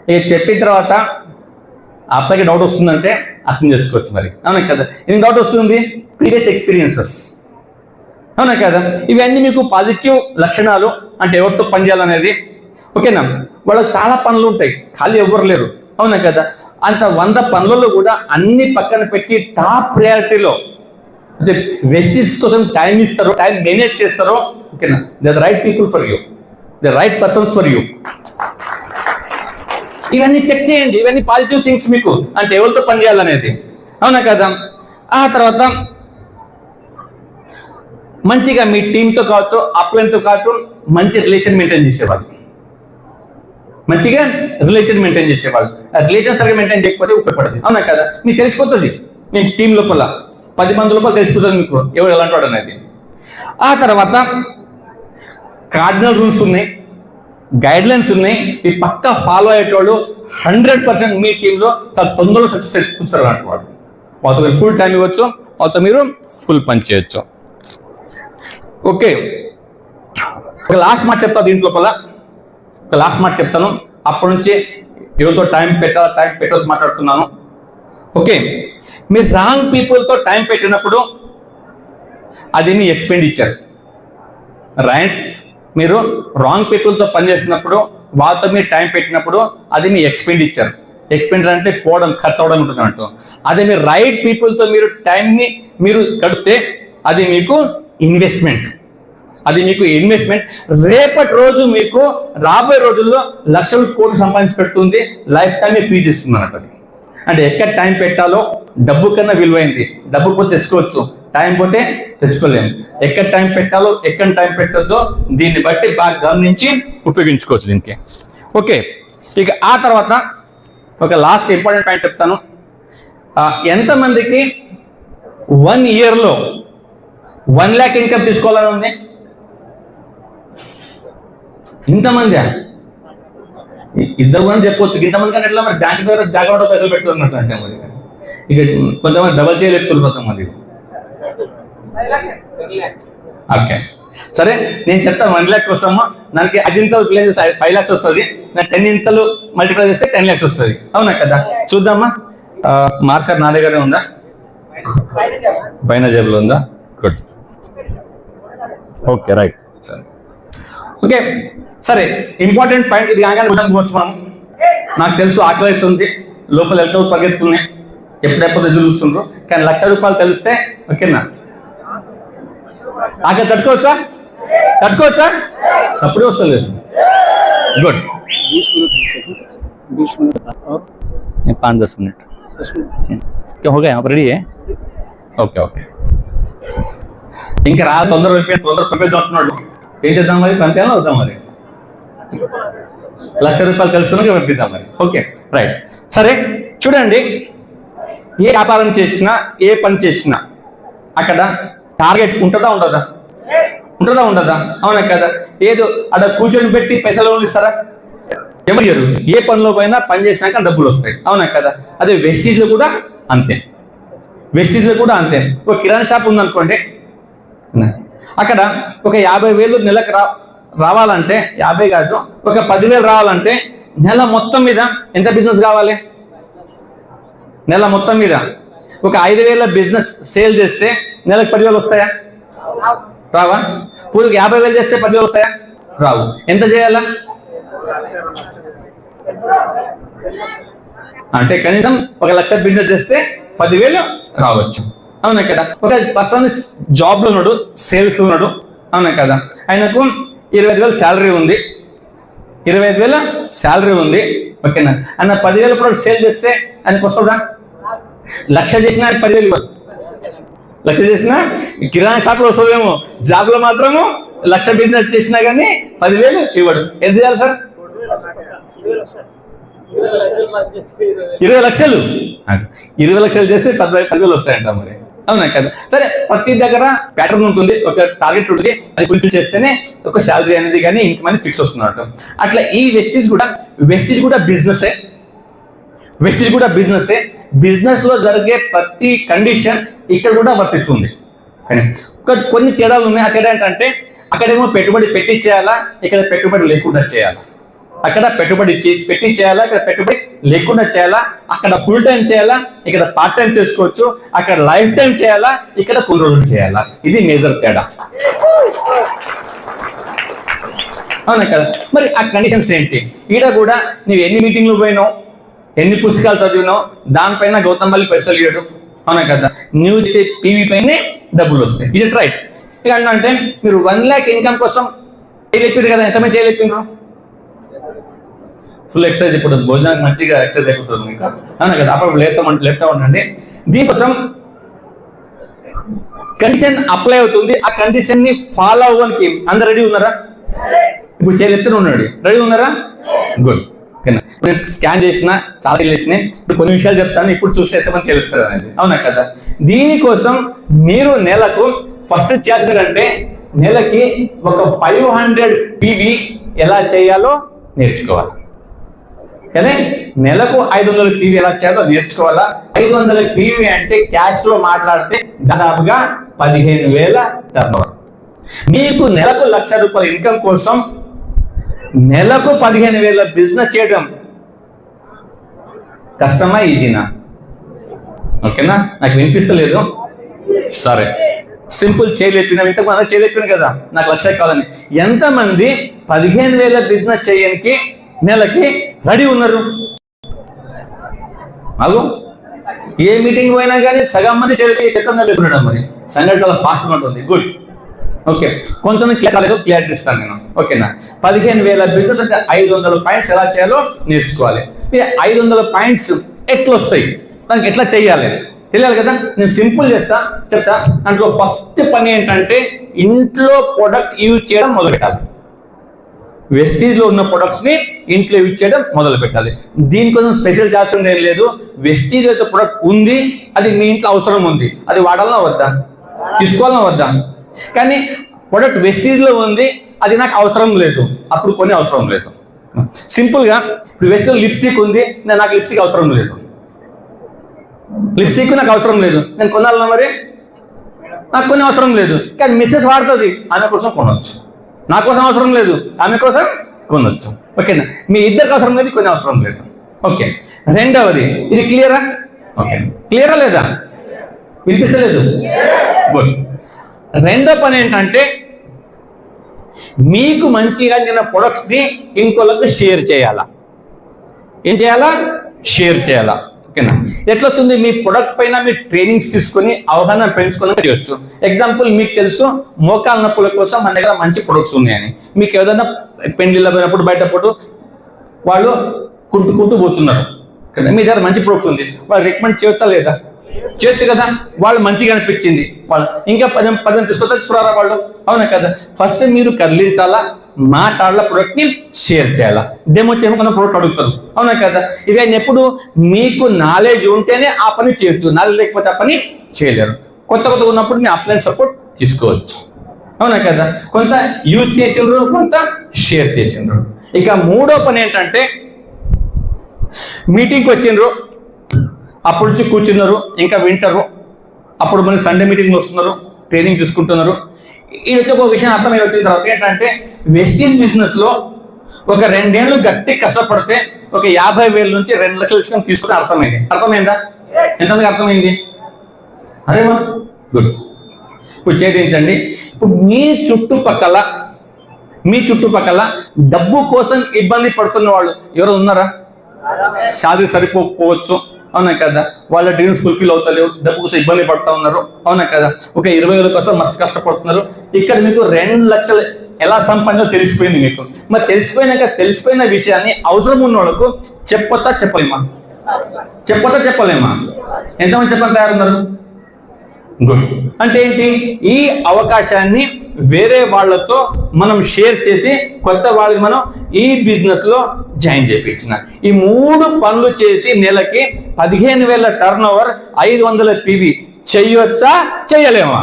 ఇక చెప్పిన తర్వాత అప్పటికి డౌట్ వస్తుందంటే అర్థం చేసుకోవచ్చు మరి. అవునా కదా. ఎందుకు డౌట్ వస్తుంది? Previous experiences. అవునా కదా. ఇవన్నీ మీకు పాజిటివ్ లక్షణాలు. అంటే ఎవరితో పనిచేయాలనేది. ఓకేనా. వాళ్ళకి చాలా పనులు ఉంటాయి, ఖాళీ ఎవ్వరు లేరు. అవునా కదా. అంత 100 పనులలో కూడా అన్ని పక్కన పెట్టి టాప్ ప్రయారిటీలో అంటే వెస్టిస్ కోసం టైం ఇస్తారో, టైం మేనేజ్ చేస్తారో. ఓకేనా. They are the right people for you, the right persons for you. ఇవన్నీ చెక్ చేయండి. ఇవన్నీ పాజిటివ్ థింగ్స్ మీకు, అంటే ఎవరితో పనిచేయాలనేది. అవునా కదా. ఆ తర్వాత మంచిగా మీ టీంతో కావచ్చు, అప్లైన్తో కావచ్చు మంచి రిలేషన్ మెయింటైన్ చేసేవాళ్ళు. మంచిగా రిలేషన్ మెయింటైన్ చేసేవాళ్ళు. ఆ రిలేషన్ సరిగ్గా మెయింటైన్ చేయకపోతే ఉపయోగపడదు. అవునా కదా. మీకు తెలిసిపోతుంది మీ టీం లోపల, 10 మంది లోపల తెలిసిపోతుంది మీకు ఎవరు ఎలాంటి వాడు అనేది. ఆ తర్వాత కార్డినల్ రూల్స్ ఉన్నాయి, గైడ్ లైన్స్ ఉన్నాయి. ఈ పక్కా ఫాలో అయ్యేటోళ్ళు 100% మీ టీంలో చాలా తొందరగా సక్సెస్ చూస్తారు అన్నట్టు. వాళ్ళతో మీరు ఫుల్ టైం ఇవ్వచ్చు, వాళ్ళతో మీరు ఫుల్ పని చేయొచ్చు. ఓకే. ఒక లాస్ట్ మాట చెప్తా దీంట్ లోపల, ఒక లాస్ట్ మాట చెప్తాను. అప్పటి నుంచి ఎవరితో టైం పెట్టాలి మాట్లాడుతున్నాను. ఓకే. మీరు రాంగ్ పీపుల్తో టైం పెట్టినప్పుడు అది మీ ఎక్స్పెండిచర్. రైట్. మీరు రాంగ్ పీపుల్తో పనిచేస్తున్నప్పుడు, వాళ్ళతో మీరు టైం పెట్టినప్పుడు అది మీ ఎక్స్పెండిచర్. ఎక్స్పెండిచర్ అంటే పోవడం, ఖర్చు అవడం ఉంటుంది అన్నట్టు. అదే మీరు రైట్ పీపుల్తో మీరు టైంని మీరు గడిపితే అది మీకు ఇన్వెస్ట్మెంట్. అది మీకు ఇన్వెస్ట్మెంట్. రేపటి రోజు మీకు రాబోయే రోజుల్లో లక్షలు కోట్లు సంపాదించి పెడుతుంది, లైఫ్ టైం ఫ్రీ చేస్తుంది అన్నట్టు. అంటే ఎక్కడ టైం పెట్టాలో డబ్బు కన్నా విలువైంది. డబ్బు పోతే తెచ్చుకోవచ్చు, టైం పోతే తెచ్చుకోలేము. ఎక్కడ టైం పెట్టాలో ఎక్కడ టైం పెట్టద్దో దీన్ని బట్టి బాగా గమనించి ఉపయోగించుకోవచ్చు దీనికి. ఓకే, ఇక ఆ తర్వాత ఒక లాస్ట్ ఇంపార్టెంట్ పాయింట్ చెప్తాను. ఎంతమందికి 1 yearలో 1 lakh ఇన్కమ్ తీసుకోవాలని ఉంది? ఇంతమంది ఇద్దరు కూడా చెప్పవచ్చు. ఇంతమంది కానీ ఎట్లా మరి బ్యాంక్ దగ్గర జాగ్రత్త పైసలు పెట్టుకున్నట్టు అంటే మరి ఇక కొంతమంది డబల్ చేయలేపుతున్నారు కొంతమంది. ఓకే సరే, నేను చెప్తాను 1 lakh కోసము నాకు 5 ఇంతలు ప్లే చేస్తే 5 lakhs వస్తుంది, నాకు 10 ఇంతలు మల్టిప్లై చేస్తే 10 lakhs వస్తుంది. అవునా కదా? చూద్దామా. మార్కర్ నా దగ్గరే ఉందా? పైన జేబులో ఉందా? గుడ్. Okay right. సరే ఓకే సరే, ఇంపార్టెంట్ పాయింట్ ఇది కాగానే ఉండకపోవచ్చు మనం. నాకు తెలుసు ఆకలి అవుతుంది, లోపల ఎలకలు పరిగెత్తున్నాయి, ఎప్పుడెప్పుడు ఎదురు చూస్తుండ్రు. కానీ ₹1,00,000 తెలిస్తే ఓకేనా? ఆకలి తట్టుకోవచ్చా? తట్టుకోవచ్చా? సప్పుడే వస్తుంది. గుడ్. 5-10 मिनट क्या हो गया? आप रेडी है? Okay okay. ఇంకా రా, తొందర పంపేద్దాం. ఏం చేద్దాం మరి? పంపేలా వద్దాం మరి? ₹1,00,000 తెలుసుకున్నాక పంపిద్దాం మరి. Okay right. సరే చూడండి, ఏ వ్యాపారం చేసినా ఏ పని చేసినా అక్కడ టార్గెట్ ఉంటుందా ఉండదా? ఉంటుందా ఉండదా? అవునా కదా? ఏదో అక్కడ కూర్చొని పెట్టి పైసలు ఇస్తారా? ఎవరు ఇయ్యరు. ఏ పనిలో పైన పని చేసినాక డబ్బులు వస్తాయి. అవునా కదా? అదే వెస్టీజ్లో కూడా అంతే. వెస్టీజ్లో కూడా అంతే. ఒక కిరాణా షాప్ ఉందనుకోండి, అక్కడ ఒక 50,000 నెలకు రావాలంటే, 50 కాదు, ఒక 10,000 రావాలంటే నెల మొత్తం మీద ఎంత బిజినెస్ కావాలి? నెల మొత్తం మీద ఒక 5,000 బిజినెస్ సేల్ చేస్తే నెలకు 10,000 వస్తాయా? రావా? పూర్వకి 50,000 చేస్తే 10,000 వస్తాయా? రావు. ఎంత చేయాలా? అంటే కనీసం 1,00,000 బిజినెస్ చేస్తే 10,000 రావచ్చు. అవునా కదా? ఒక పర్సన్ జాబ్ లో ఉన్నాడు, సేల్స్ ఉన్నాడు. అవునా కదా? ఆయనకు 25,000 శాలరీ ఉంది. 25,000 శాలరీ ఉంది. ఓకేనా? ఆయన 10,000 కూడా సేల్ చేస్తే ఆయనకు వస్తుందా? 1,00,000 చేసినా 10,000 ఇవ్వదు. 1,00,000 చేసినా కిరాణా షాప్ లో వస్తుందేమో, జాబ్ లో మాత్రము 1,00,000 బిజినెస్ చేసినా కానీ 10,000 ఇవ్వడు. ఎంత చేయాలి సార్? 20 లక్షలు. 20 లక్షలు చేస్తే 10,000 వస్తాయంట మరి. అవునా కదా? సరే, ప్రతి దగ్గర ప్యాటర్న్ ఉంటుంది, ఒక టార్గెట్ ఉంటుంది, అది ఫుల్ఫిల్ చేస్తేనే ఒక శాలరీ అనేది కానీ ఇన్కమ్ అనేది ఫిక్స్ వస్తున్నట్టు. అట్లా ఈ వెస్టీజ్ కూడా బిజినెస్. వెస్టీజ్ కూడా బిజినెస్. బిజినెస్ లో జరిగే ప్రతి కండిషన్ ఇక్కడ కూడా వర్తిస్తుంది. కానీ కొన్ని తేడాలు ఉన్నాయి. ఆ తేడా ఏంటంటే అక్కడేమో పెట్టుబడి పెట్టి చేయాలా, ఇక్కడ పెట్టుబడి లేకుండా చేయాలా. అక్కడ పెట్టుబడి పెట్టి చేయాలా, ఇక్కడ పెట్టుబడి లేకుండా చేయాలా. అక్కడ ఫుల్ టైం చేయాలా, ఇక్కడ పార్ట్ టైం చేసుకోవచ్చు. అక్కడ లైఫ్ టైం చేయాలా, ఇక్కడ కొన్ని రోజులు చేయాలా. ఇది మేజర్ తేడా. అవునా కదా? మరి ఆ కండిషన్స్ ఏంటి? ఈడ కూడా నువ్వు ఎన్ని మీటింగ్లు పోయినావు, ఎన్ని పుస్తకాలు చదివినావు, దానిపైన గౌతమ్ మళ్ళీ పైసలు ఇవ్వడు. అవునా కదా? నువ్వు చేసే పీవీ పైనే డబ్బులు వస్తాయి. ఇది రైట్. ఇక అంటే మీరు 1 lakh ఇన్కమ్ కోసం చేయలేపారు కదా, ఎంతమంది చేయలేపారు? Full exercise. ఇప్పుడు భోజనానికి మంచిగా ఎక్సర్సైజ్ అయిపోతుంది మీకు. అవునా కదా? అప్పుడు లేపుతా ఉండండి. దీనికోసం కండిషన్ అప్లై అవుతుంది. ఆ కండిషన్ ని ఫాలో అవ్వడానికి అందరు రెడీ ఉన్నారా? ఇప్పుడు చేయలేపుతూనే ఉన్నాడు. రెడీ ఉన్నారా? గుడ్. నేను స్కాన్ చేసిన చాలా చేసినాయి. ఇప్పుడు కొన్ని విషయాలు చెప్తాను, ఇప్పుడు చూస్తే ఎంతమంది చెప్తారు అనేది. అవునా కదా? దీనికోసం మీరు నెలకు ఫస్ట్ చేస్తారంటే నెలకి ఒక 500 PV ఎలా చేయాలో నేర్చుకోవాలి. కానీ నెలకు 500 PV ఎలా చేయాలో నేర్చుకోవాలా. 500 PV అంటే క్యాష్ లో మాట్లాడితే దాదాపుగా 15,000 టర్నోవర్. మీకు నెలకు ₹1,00,000 ఇన్కమ్ కోసం నెలకు 15,000 బిజినెస్ చేయడం కష్టమా ఈజీనా? ఓకేనా? నాకు వినిపిస్తలేదు. సరే, సింపుల్ చేయలేపినా, ఇంతకు మనం చేయలేపిన కదా నాకు 1,00,000 కావాలని. ఎంతమంది 15,000 బిజినెస్ చేయడానికి నెలకి రెడీ ఉన్నారు? మాకు ఏ మీటింగ్ పోయినా కానీ సగం మంది చేయలేకుండా మరి సంగతి చాలా ఫాస్ట్ ఉంటుంది. గుడ్. ఓకే, కొంతమంది క్లియర్ ఇస్తాను నేను. ఓకేనా? 15,000 బిజినెస్ అంటే 500 పాయింట్స్ ఎలా చేయాలో నేర్చుకోవాలి. 500 పాయింట్స్ ఎట్లా వస్తాయి, దానికి ఎట్లా చేయాలి తెలియాలి కదా. నేను సింపుల్ చెప్తా. దాంట్లో ఫస్ట్ పని ఏంటంటే ఇంట్లో ప్రొడక్ట్ యూజ్ చేయడం మొదలు పెట్టాలి. వెస్టీజ్లో ఉన్న ప్రొడక్ట్స్ని ఇంట్లో యూజ్ చేయడం మొదలు పెట్టాలి. దీనికోసం స్పెషల్ చేయాల్సింది ఏం లేదు. వెస్టీజ్ అయితే ప్రొడక్ట్ ఉంది, అది మీ ఇంట్లో అవసరం ఉంది, అది వాడాలన్నా వద్దా, తీసుకోవాలన్నా వద్దా? కానీ ప్రొడక్ట్ వెస్టీజ్లో ఉంది, అది నాకు అవసరం లేదు, అప్పుడు కొని అవసరం లేదు. సింపుల్గా ఇప్పుడు వెస్టీజ్లో లిప్స్టిక్ ఉంది, నాకు లిప్స్టిక్ అవసరం లేదు, లిప్స్టిక్ నాకు అవసరం లేదు, నేను కొనాలన్నా మరి నాకు కొన్ని అవసరం లేదు. కానీ మిస్సెస్ వాడుతుంది, ఆమె కోసం కొనవచ్చు. నా కోసం అవసరం లేదు, ఆమె కోసం కొనవచ్చు. ఓకేనా? మీ ఇద్దరికి అవసరం లేదు, కొన్ని అవసరం లేదు. ఓకే, రెండవది ఇది క్లియరా? ఓకే, క్లియరా లేదా? వినిపిస్తలేదు? గుడ్. రెండో పని ఏంటంటే మీకు మంచిగా అందిన ప్రొడక్ట్స్ని ఇంకోళ్ళకి షేర్ చేయాలా. ఏం చేయాలా? షేర్ చేయాలా. ఓకేనా? ఎట్లా వస్తుంది? మీ ప్రొడక్ట్ పైన మీరు ట్రైనింగ్స్ తీసుకొని అవగాహన పెంచుకొని చేయొచ్చు. ఎగ్జాంపుల్, మీకు తెలుసు మోకాల నొప్పుల కోసం మన దగ్గర మంచి ప్రొడక్ట్స్ ఉన్నాయని. మీకు ఏదైనా పెళ్లిలో పోయినప్పుడు బయటప్పుడు వాళ్ళు కుంటూ పోతున్నారు కదా, మీ దగ్గర మంచి ప్రొడక్ట్స్ ఉంది, వాళ్ళు రికమెండ్ చేయొచ్చా లేదా? చేయొచ్చు కదా. వాళ్ళు మంచిగా అనిపించింది, వాళ్ళు ఇంకా 10 తీసుకొచ్చారా వాళ్ళు, అవునా కదా? ఫస్ట్ మీరు కదిలించాలా, మాట్లాడాల, ప్రొడక్ట్ని షేర్ చేయాలా. డెమో చేయకుండా ప్రొడక్ట్ అడుగుతారు, అవునా కదా? ఇవి ఆయన ఎప్పుడు మీకు నాలెడ్జ్ ఉంటేనే ఆ పని చేయొచ్చు, నాలెడ్జ్ లేకపోతే ఆ పని చేయలేరు. కొత్త ఉన్నప్పుడు మీ అప్లైన్ సపోర్ట్ తీసుకోవచ్చు, అవునా కదా? కొంత యూజ్ చేసిండ్రు, కొంత షేర్ చేసిండ్రు. ఇక మూడో పని ఏంటంటే మీటింగ్కి వచ్చిండ్రు, అప్పుడు నుంచి కూర్చున్నారు, ఇంకా వింటారు, అప్పుడు మళ్ళీ సండే మీటింగ్ వస్తున్నారు, ట్రైనింగ్ తీసుకుంటున్నారు. ఇది వచ్చి ఒక విషయం అర్థమై వచ్చిన తర్వాత ఏంటంటే వెస్టీజ్ బిజినెస్లో ఒక 2 ఏళ్ళు గట్టి కష్టపడితే ఒక 50,000 నుంచి 2 లక్షల విషయం తీసుకుంటే అర్థమైందా? ఎంతమందికి అర్థమైంది? అరేమా గుడ్. ఇప్పుడు చేయించండి. ఇప్పుడు మీ చుట్టుపక్కల డబ్బు కోసం ఇబ్బంది పడుతున్న వాళ్ళు ఎవరు ఉన్నారా? శాలరీ సరిపోవచ్చు, అవునా కదా? వాళ్ళ డ్రీమ్స్ ఫుల్ఫిల్ అవుతలేవు, డబ్బు కోసం ఇబ్బంది పడుతూ ఉన్నారు, అవునా కదా? ఒక 20,000 కోసం మస్తు కష్టపడుతున్నారు. ఇక్కడ మీకు 2 లక్షలు ఎలా సంపాదించో తెలిసిపోయింది మీకు. మరి తెలిసిపోయిన విషయాన్ని అవసరం ఉన్న వాళ్ళకు చెప్పలేమా? ఎంతమంది చెప్పని తయారున్నారు? గుడ్. అంటే ఏంటి? ఈ అవకాశాన్ని వేరే వాళ్ళతో మనం షేర్ చేసి కొత్త వాళ్ళకి మనం ఈ బిజినెస్ లో జాయిన్ చేయించిన. ఈ 3 పనులు చేసి నెలకి 15,000 టర్న్ ఓవర్, 500 PV చెయ్యొచ్చా చేయలేమా?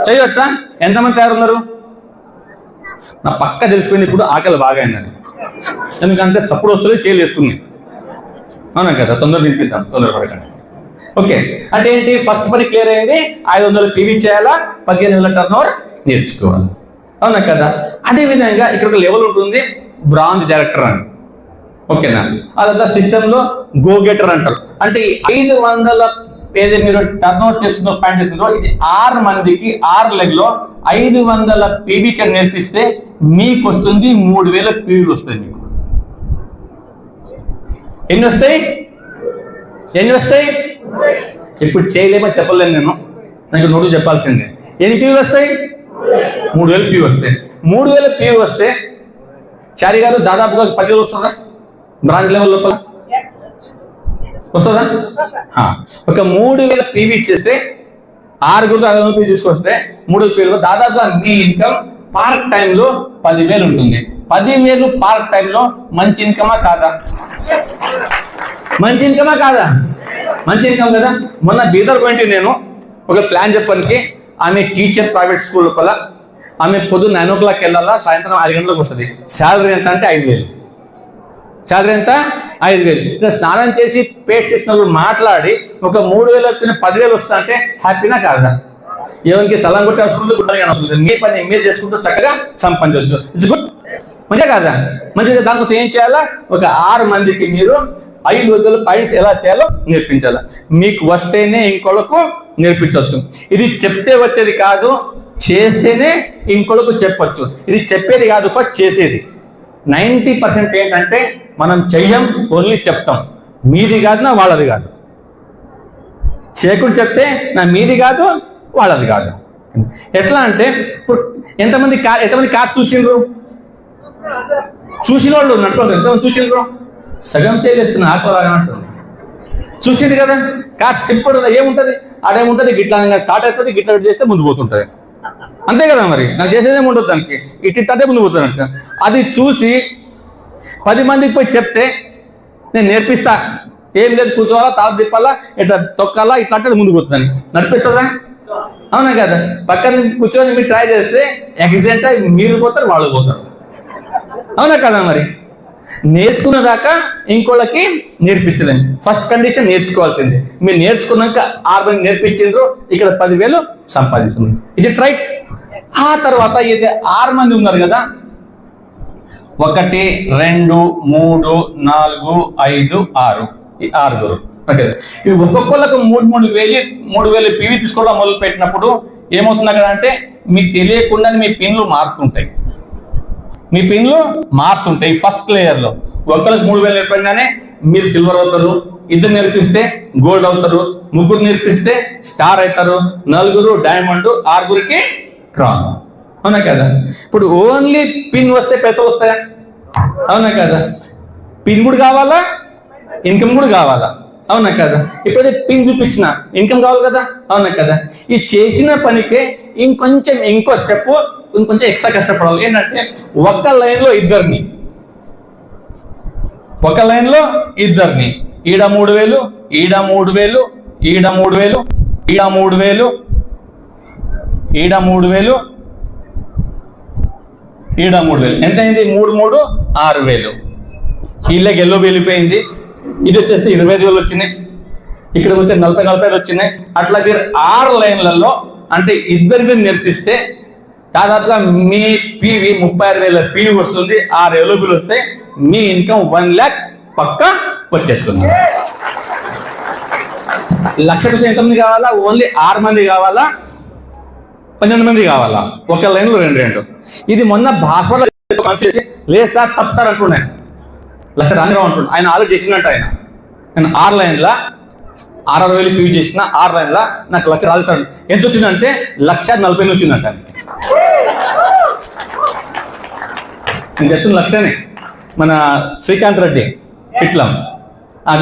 చేయొచ్చా? ఎంతమంది తయారున్నారు? నా పక్క తెలిసిపోయింది ఇప్పుడు ఆకలి బాగా అయిందని. ఎందుకంటే సపోర్ట్ వస్తుంది, చేయలేస్తుంది, అవునా కదా? తొందరగా నింపిద్దాం, తొందరపడకండి. ఓకే, అంటే ఏంటి? ఫస్ట్ పని క్లియర్ అయింది, 500 PV చేయాలా, 15,000 టర్న్ ఓవర్ నేర్చుకోవాలి, అవునా కదా? అదేవిధంగా ఇక్కడ ఒక లెవెల్ ఉంటుంది, బ్రాంజ్ డైరెక్టర్ అని. ఓకేనా? అదంతా సిస్టంలో గో గెటర్ అంటారు. అంటే 500 ఏదైతే మీరు టర్న్ ఓవర్ చేస్తుందో, ప్లాన్ చేస్తుందో, ఇది 6 మందికి 6 లెగ్లో 500 PV నేర్పిస్తే మీకు వస్తుంది 3,000 PV వస్తుంది. మీకు ఎన్ని వస్తాయి? ఇప్పుడు చేయలేమని చెప్పలేను నేను, నాకు నోటు చెప్పాల్సిందే. ఎన్ని PV వస్తాయి? 3,000 PV వస్తాయి. 3,000 PV వస్తే చారి గారు దాదాపుగా 10,000 వస్తుందా? బ్రాంచ్ లెవెల్ లోపల వస్తుందా? ఒక 3,000 PV ఇచ్చేస్తే 6 గురికి 500 PV తీసుకొస్తే 3,000 PV దాదాపుగా మీ ఇన్కమ్ పార్ట్ టైంలో 10,000 ఉంటుంది. 10,000 పార్ట్ టైంలో మంచి ఇన్కమా కాదా? మంచి ఇన్కమ్ కదా. మొన్న బీదర్ పోయింటి నేను ఒక ప్లాన్ చెప్పడానికి. ఆమె టీచర్, ప్రైవేట్ స్కూల్ లోపల. ఆమె పొద్దున్న 9 o'clock వెళ్ళాలా, సాయంత్రం 6 గంటలకు వస్తుంది. శాలరీ ఎంత అంటే 5,000. శాలరీ ఎంత? 5,000. ఇంకా స్నానం చేసి పేస్ట్ చేసినప్పుడు మాట్లాడి ఒక 3,000 10,000 వస్తా అంటే హ్యాపీనా కాదా? ఎవరికి సలం కొట్టి అవసరం, గుడ్డగా అవసరం, మీ పని మీరు చేసుకుంటూ చక్కగా సంపాదించవచ్చు. ఇట్స్ గుడ్, మంచిగా కాదా? మంచిగా. దానికోసం ఏం చేయాలా? ఒక 6 మందికి మీరు 500 పాయింట్స్ ఎలా చేయాలో నేర్పించాలి. మీకు వస్తేనే ఇంకొకరికి నేర్పించవచ్చు. ఇది చెప్తే వచ్చేది కాదు, చేస్తేనే ఇంకొకరికి చెప్పొచ్చు. ఇది చెప్పేది కాదు, ఫస్ట్ చేసేది. 90% ఏంటంటే మనం చెయ్యం, ఓన్లీ చెప్తాం. మీది కాదు, నా వాళ్ళది కాదు. చేయకుండా చెప్తే నా మీది కాదు, వాళ్ళది కాదు. ఎట్లా అంటే ఇప్పుడు ఎంతమంది కార్ చూసిండ్రు? చూసిన వాళ్ళు ఉన్నట్టు ఎంతమంది చూసిండ్రు? సగం చేయలేస్తున్నా ఆకలాగా అంటుంది. చూసింది కదా, కాస్త సింపుల్ ఏముంటుంది, ఆడేముంటుంది గిట్లా స్టార్ట్ అవుతుంది, గిట్లా చేస్తే ముందు పోతుంటుంది, అంతే కదా. మరి నాకు చేసేదేమి ఉంటుంది దానికి, ఇట్టే ముందు పోతాను. అది చూసి 10 మందికి పోయి చెప్తే నేను నేర్పిస్తా, ఏం లేదు కూర్చోవాలా, తాత తిప్పాలా, ఇట్లా తొక్కాలా, ఇట్లా అంటే ముందుకు పోతుందని నడిపిస్తుందా? అవునా కదా. పక్కన కూర్చొని మీరు ట్రై చేస్తే యాక్సిడెంట్ అయి మీరు పోతారు, వాళ్ళు పోతారు, అవునా కదా. మరి నేర్చుకున్న దాకా ఇంకోళ్ళకి నేర్పించలేము. ఫస్ట్ కండిషన్ నేర్చుకోవాల్సింది. మీరు నేర్చుకున్నాక 6 మంది నేర్పించిండ్రు, ఇక్కడ 10,000 సంపాదిస్తున్నారు. ఇది రైట్. ఆ తర్వాత ఇది 6 మంది ఉన్నారు కదా, 1 2 3 4 5 6, ఈ 6గురు. ఓకే, ఇవి ఒక్కొక్కళ్ళకు 3,000 పివి తీసుకోవడం మొదలు పెట్టినప్పుడు ఏమవుతుంది అక్కడ అంటే, మీకు తెలియకుండానే మీ పిన్లు మారుతుంటాయి. ఫస్ట్ లేయర్లో ఒకరికి 3,000 నేర్పగానే మీరు సిల్వర్ అవుతారు, 2 నేర్పిస్తే గోల్డ్ అవుతారు, 3 నేర్పిస్తే స్టార్ అవుతారు, 4 డైమండ్, 6గురికి క్రాన్, అవునా కదా. ఇప్పుడు ఓన్లీ పిన్ వస్తే పైసలు వస్తాయా? అవునా కదా. పిన్ కూడా కావాలా, ఇన్కమ్ కూడా కావాలా, అవునా కదా. ఇప్పుడైతే పిన్ చూపించిన ఇన్కమ్ కావాలి కదా, అవునా కదా. ఈ చేసిన పనికే ఇంకో స్టెప్, ఇంకొంచెం ఎక్స్ట్రా కష్టపడాలి. ఏంటంటే ఒక లైన్లో ఇద్దరిని, ఈడ 3,000, ఈడ 3,000, ఈడ 3,000, ఈడ 3,000, ఈడ 3,000, ఈడ 3,000, ఎంత అయింది? 3 3 6,000. వీళ్ళకి ఎల్లో వెళ్ళిపోయింది. ఇది వచ్చేస్తే 25,000 వచ్చినాయి, ఇక్కడ పోతే 40,000 వచ్చినాయి. అట్లా మీరు 6 లైన్లలో అంటే ఇద్దరికి నేర్పిస్తే దాదాపుగా మీ పీవి 36,000 పీవి వస్తుంది. 6 ఎలోబులు వస్తే మీ ఇన్కమ్ 1 lakh పక్కా వచ్చేస్తుంది. 1,00,000 ఎంతమంది కావాలా? ఓన్లీ 6 మంది కావాలా, 12 మంది కావాలా? ఒక లైన్లో 2. ఇది మొన్న భాషలో లేదు సార్, తప్పు సార్ అంటున్నాను. 1,00,000 రాని అంటున్నాను. ఆయన ఆలోచన చేసినట్టు నేను 6 లైన్ల 60,000 పీవి చేసిన, 6 లైన్ల నాకు 1,00,000 రాదు సార్. ఎంత వచ్చిందంటే 1,40,000 వచ్చిందంట. నేను చెప్తున్న 1,00,000 మన శ్రీకాంత్ రెడ్డి ఇట్లా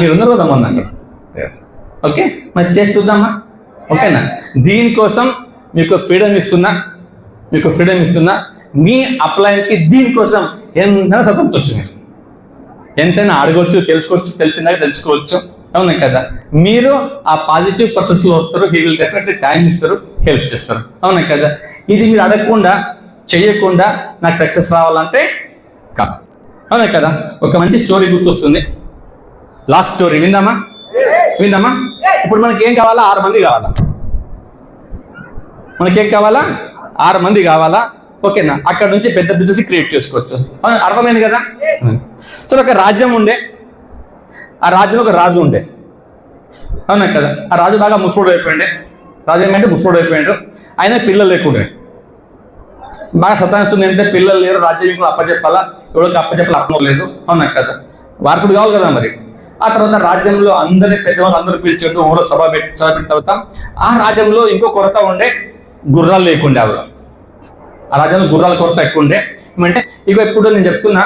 మీరు ఉన్నారు కదా మొన్న అక్కడ. ఓకే, మరి చేసి చూద్దామా? ఓకేనా. దీనికోసం మీకు ఫ్రీడమ్ ఇస్తున్నా. మీ అప్లైన్కి దీనికోసం ఎంతైనా సంతోషం, ఎంతైనా అడగవచ్చు, తెలుసుకోవచ్చు, అవునా కదా. మీరు ఆ పాజిటివ్ ప్రాసెస్లో వస్తారు, హీ విల్ డెఫినెట్లీ టైం ఇస్తారు, హెల్ప్ చేస్తారు, అవునా కదా. ఇది మీరు అడగకుండా చేయకుండా నాకు సక్సెస్ రావాలంటే కాదు, అవునా కదా. ఒక మంచి స్టోరీ గుర్తొస్తుంది, లాస్ట్ స్టోరీ విందామా? ఇప్పుడు మనకి ఏం కావాలా? 6 మంది కావాలా? మనకేం కావాలా? 6 మంది కావాలా? ఓకేనా. అక్కడ నుంచి పెద్ద బిజినెస్ క్రియేట్ చేసుకోవచ్చు, అర్థమైంది కదా. సరే, ఒక రాజ్యం ఉండే, ఆ రాజ్యంలో ఒక రాజు ఉండే, అవునా కదా. ఆ రాజు బాగా ముసలోడు అయిపోయింది. రాజు ఏమంటే ముసలోడు అయిపోయాడు. ఆయన పిల్లలు లేకుండా బాగా సతాయిస్తుంది. అంటే పిల్లలు లేరు, రాజ్యం ఇంట్లో అప్పచెప్పాలా, ఎవరికి అప్పచెప్పాలి అర్థం లేదు, అవునా కదా. వారసుడు కావాలి కదా. మరి ఆ తర్వాత రాజ్యంలో పెద్దవాళ్ళు అందరూ పిలిచాడు, ఊరో సభ పెట్టిన తర్వాత ఆ రాజ్యంలో ఇంకో కొరత ఉండే, గుర్రాలు లేకుండే. ఆ రాజ్యంలో గుర్రాల కొరత ఎక్కువ ఉండే. ఏమంటే ఇక ఎప్పుడు నేను చెప్తున్నా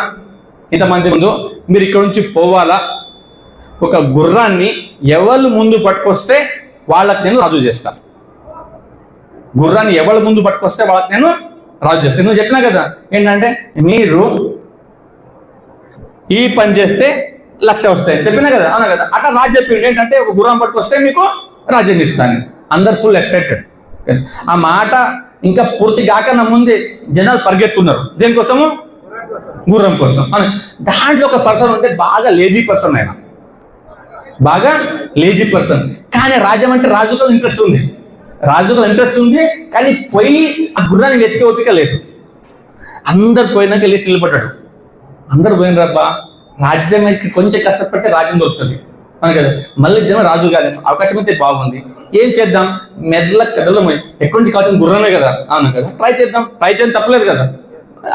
ఇంతమంది ముందు, మీరు ఇక్కడ నుంచి పోవాలా, ఒక గుర్రాన్ని ఎవరు ముందు పట్టుకొస్తే వాళ్ళకి నేను రాజు చేస్తాను. గుర్రాన్ని ఎవరు ముందు పట్టుకొస్తే వాళ్ళకి నేను రాజు చేస్తాను. నువ్వు చెప్పినా కదా ఏంటంటే, మీరు ఈ పని చేస్తే 1,00,000 వస్తాయని చెప్పినా కదా, అవునా కదా. అట్లా రాజు చెప్పింది ఏంటంటే, ఒక గుర్రం పట్టుకొస్తే మీకు రాజ్యం ఇస్తాను. అందరు ఫుల్ ఎక్సైటెడ్. ఆ మాట ఇంకా పూర్తి కాకన్నా ముందే జనాలు పరిగెత్తున్నారు. దేనికోసము? గుర్రం కోసం. దాంట్లో ఒక పర్సన్ ఉంటే బాగా లేజీ పర్సన్, ఆయన బాగా లేజీ పర్సన్. కానీ రాజ్యం అంటే రాజుకు ఇంట్రెస్ట్ ఉంది, కానీ పోయి ఆ గుర్రాన్ని వెతికే ఓపిక లేదు. అందరు పోయినాక లిస్ట్ నిలబడ్డాడు. అందరు పోయినరబ్బా, రాజ్యం కొంచెం కష్టపడితే రాజ్యం దొరుకుతుంది, అవును కదా. మళ్ళీ జనం రాజు కాదు, అవకాశం అయితే బాగుంది, ఏం చేద్దాం, మెదల ఎక్కడి నుంచి కావాల్సిన గుర్రమే కదా, అవును కదా. ట్రై చేయడం తప్పలేదు కదా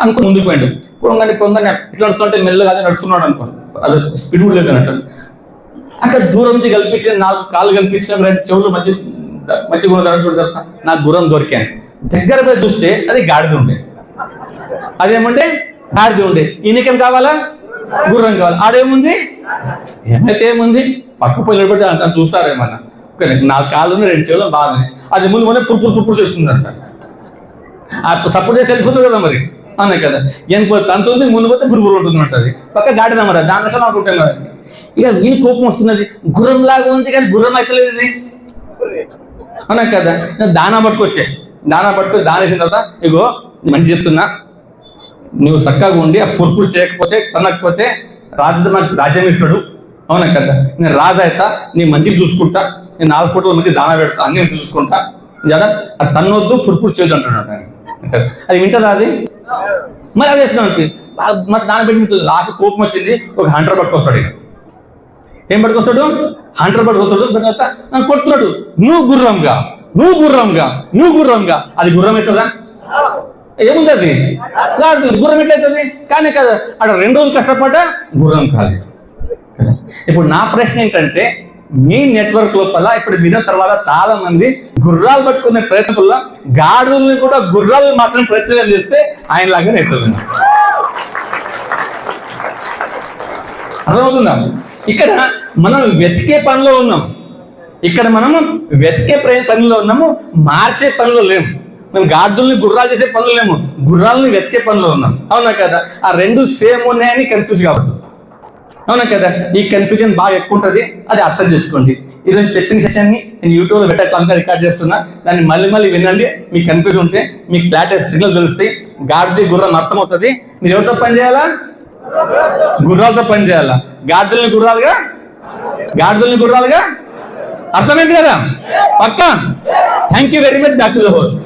అనుకో. ముందుకు పోయిండు. పొంగని ఇట్లా నడుస్తుంటే మెల్లగా అదే నడుస్తున్నాడు అనుకో, అది స్పీడ్ లేదు అన్నట్టు. అక్కడ దూరం నుంచి కల్పించిన 4 కాళ్ళు కల్పించిన 2 చెవులు మంచిగా ఉన్నదాన్ని చూడగల నాకు గుర్రం దొరికాను. దగ్గర పోయి చూస్తే అది గాడిద ఉండే. అదేమంటే గాడిద ఉండే. ఈయనకేం కావాలా? గుర్రం కావాలి. ఆడేముంది? ఏమైతే ఏముంది, పక్క పోయి పెట్టి అంత చూస్తారేమన్నా, 4 కాళ్ళు 2 చేతులు బాగుంది, అది ముందు ముందే పుప్పుడు చేస్తుందంట. సపోర్ట్ చేసి తెలిసిపోతుంది కదా మరి, అవునా కదా. ఏం తంతు ఉంది, ముందు పోతే బురుబురు ఉంటుంది అంటది, పక్క గాడిద మరి దాని కోసం అనుకుంటాం కదా. ఇక వీని కోపం వస్తున్నది, గుర్రం లాగా ఉంది కానీ గుర్రం అయితలేదు ఇది, అవునా కదా. దానా పట్టుకొచ్చి దాని వేసిన తర్వాత, ఇగో మంచి చెప్తున్నా, నువ్వు చక్కగా ఉండి ఆ పురుపురు చేయకపోతే తనకపోతే రాజ్యం ఇస్తాడు, అవునా కదా. నేను రాజు అవుతా, నీ మంచిగా చూసుకుంటా, నేను 4 పూటల మంచి దానా పెడతా, అన్ని చూసుకుంటా కదా. అది తన్నొద్దు పురుపురు చేయదు అంటున్నాడు. అది వింటదా అది? మరి అది వేస్తున్నాం మరి దాని పెట్టి లాస్ట్ కోపం వచ్చింది, ఒక హంటర్ పట్టుకొస్తాడు. ఇక ఏం పట్టుకొస్తాడు? హంటర్ పట్టుకొస్తాడు. తర్వాత నన్ను కొడుతున్నాడు, నువ్వు గుర్రంగా. అది గుర్రం అవుతుందా? ఏముంది అది కాదు, గుర్రం ఎట్లయితుంది? కానీ కదా అక్కడ 2 రోజులు కష్టపడ్డా గుర్రం కాలేదు. ఇప్పుడు నా ప్రశ్న ఏంటంటే, మీ నెట్వర్క్ లోపల ఇప్పుడు విన్న తర్వాత చాలా మంది గుర్రాలు పట్టుకునే ప్రయత్నంలో గాడుల్ని కూడా గుర్రాలు మాత్రం ప్రయత్నం చేస్తే ఆయన లాగానే అవుతుంది. అర్థమవుతుందా? ఇక్కడ మనం వెతికే పనిలో ఉన్నాము, మార్చే పనిలో లేము. మేము గాడిదల్ని గుర్రాలు చేసే పనులు లేము, గుర్రాలని వెతికే పనిలో ఉన్నాం, అవునా కదా. ఆ 2 సేమ్ ఉన్నాయని కన్ఫ్యూజ్ కావద్దు, అవునా కదా. ఈ కన్ఫ్యూజన్ బాగా ఎక్కువ ఉంటుంది, అది అర్థం చేసుకోండి. ఈరోజు చెప్పిన సెషన్ని నేను యూట్యూబ్లో పెట్టాలంతా రికార్డ్ చేస్తున్నా, దాన్ని మళ్ళీ వినండి. మీకు కన్ఫ్యూజ్ ఉంటే మీకు క్లారిటీ సిగ్నల్ తెలుస్తాయి, గాడిద గుర్రం అర్థమవుతుంది. మీరు ఎవరితో పని చేయాలా? గుర్రాలతో పని చేయాలా. గాడిదల్ని గుర్రాలుగా అర్థమైంది కదా పక్కా. Thank you very much, back to the host.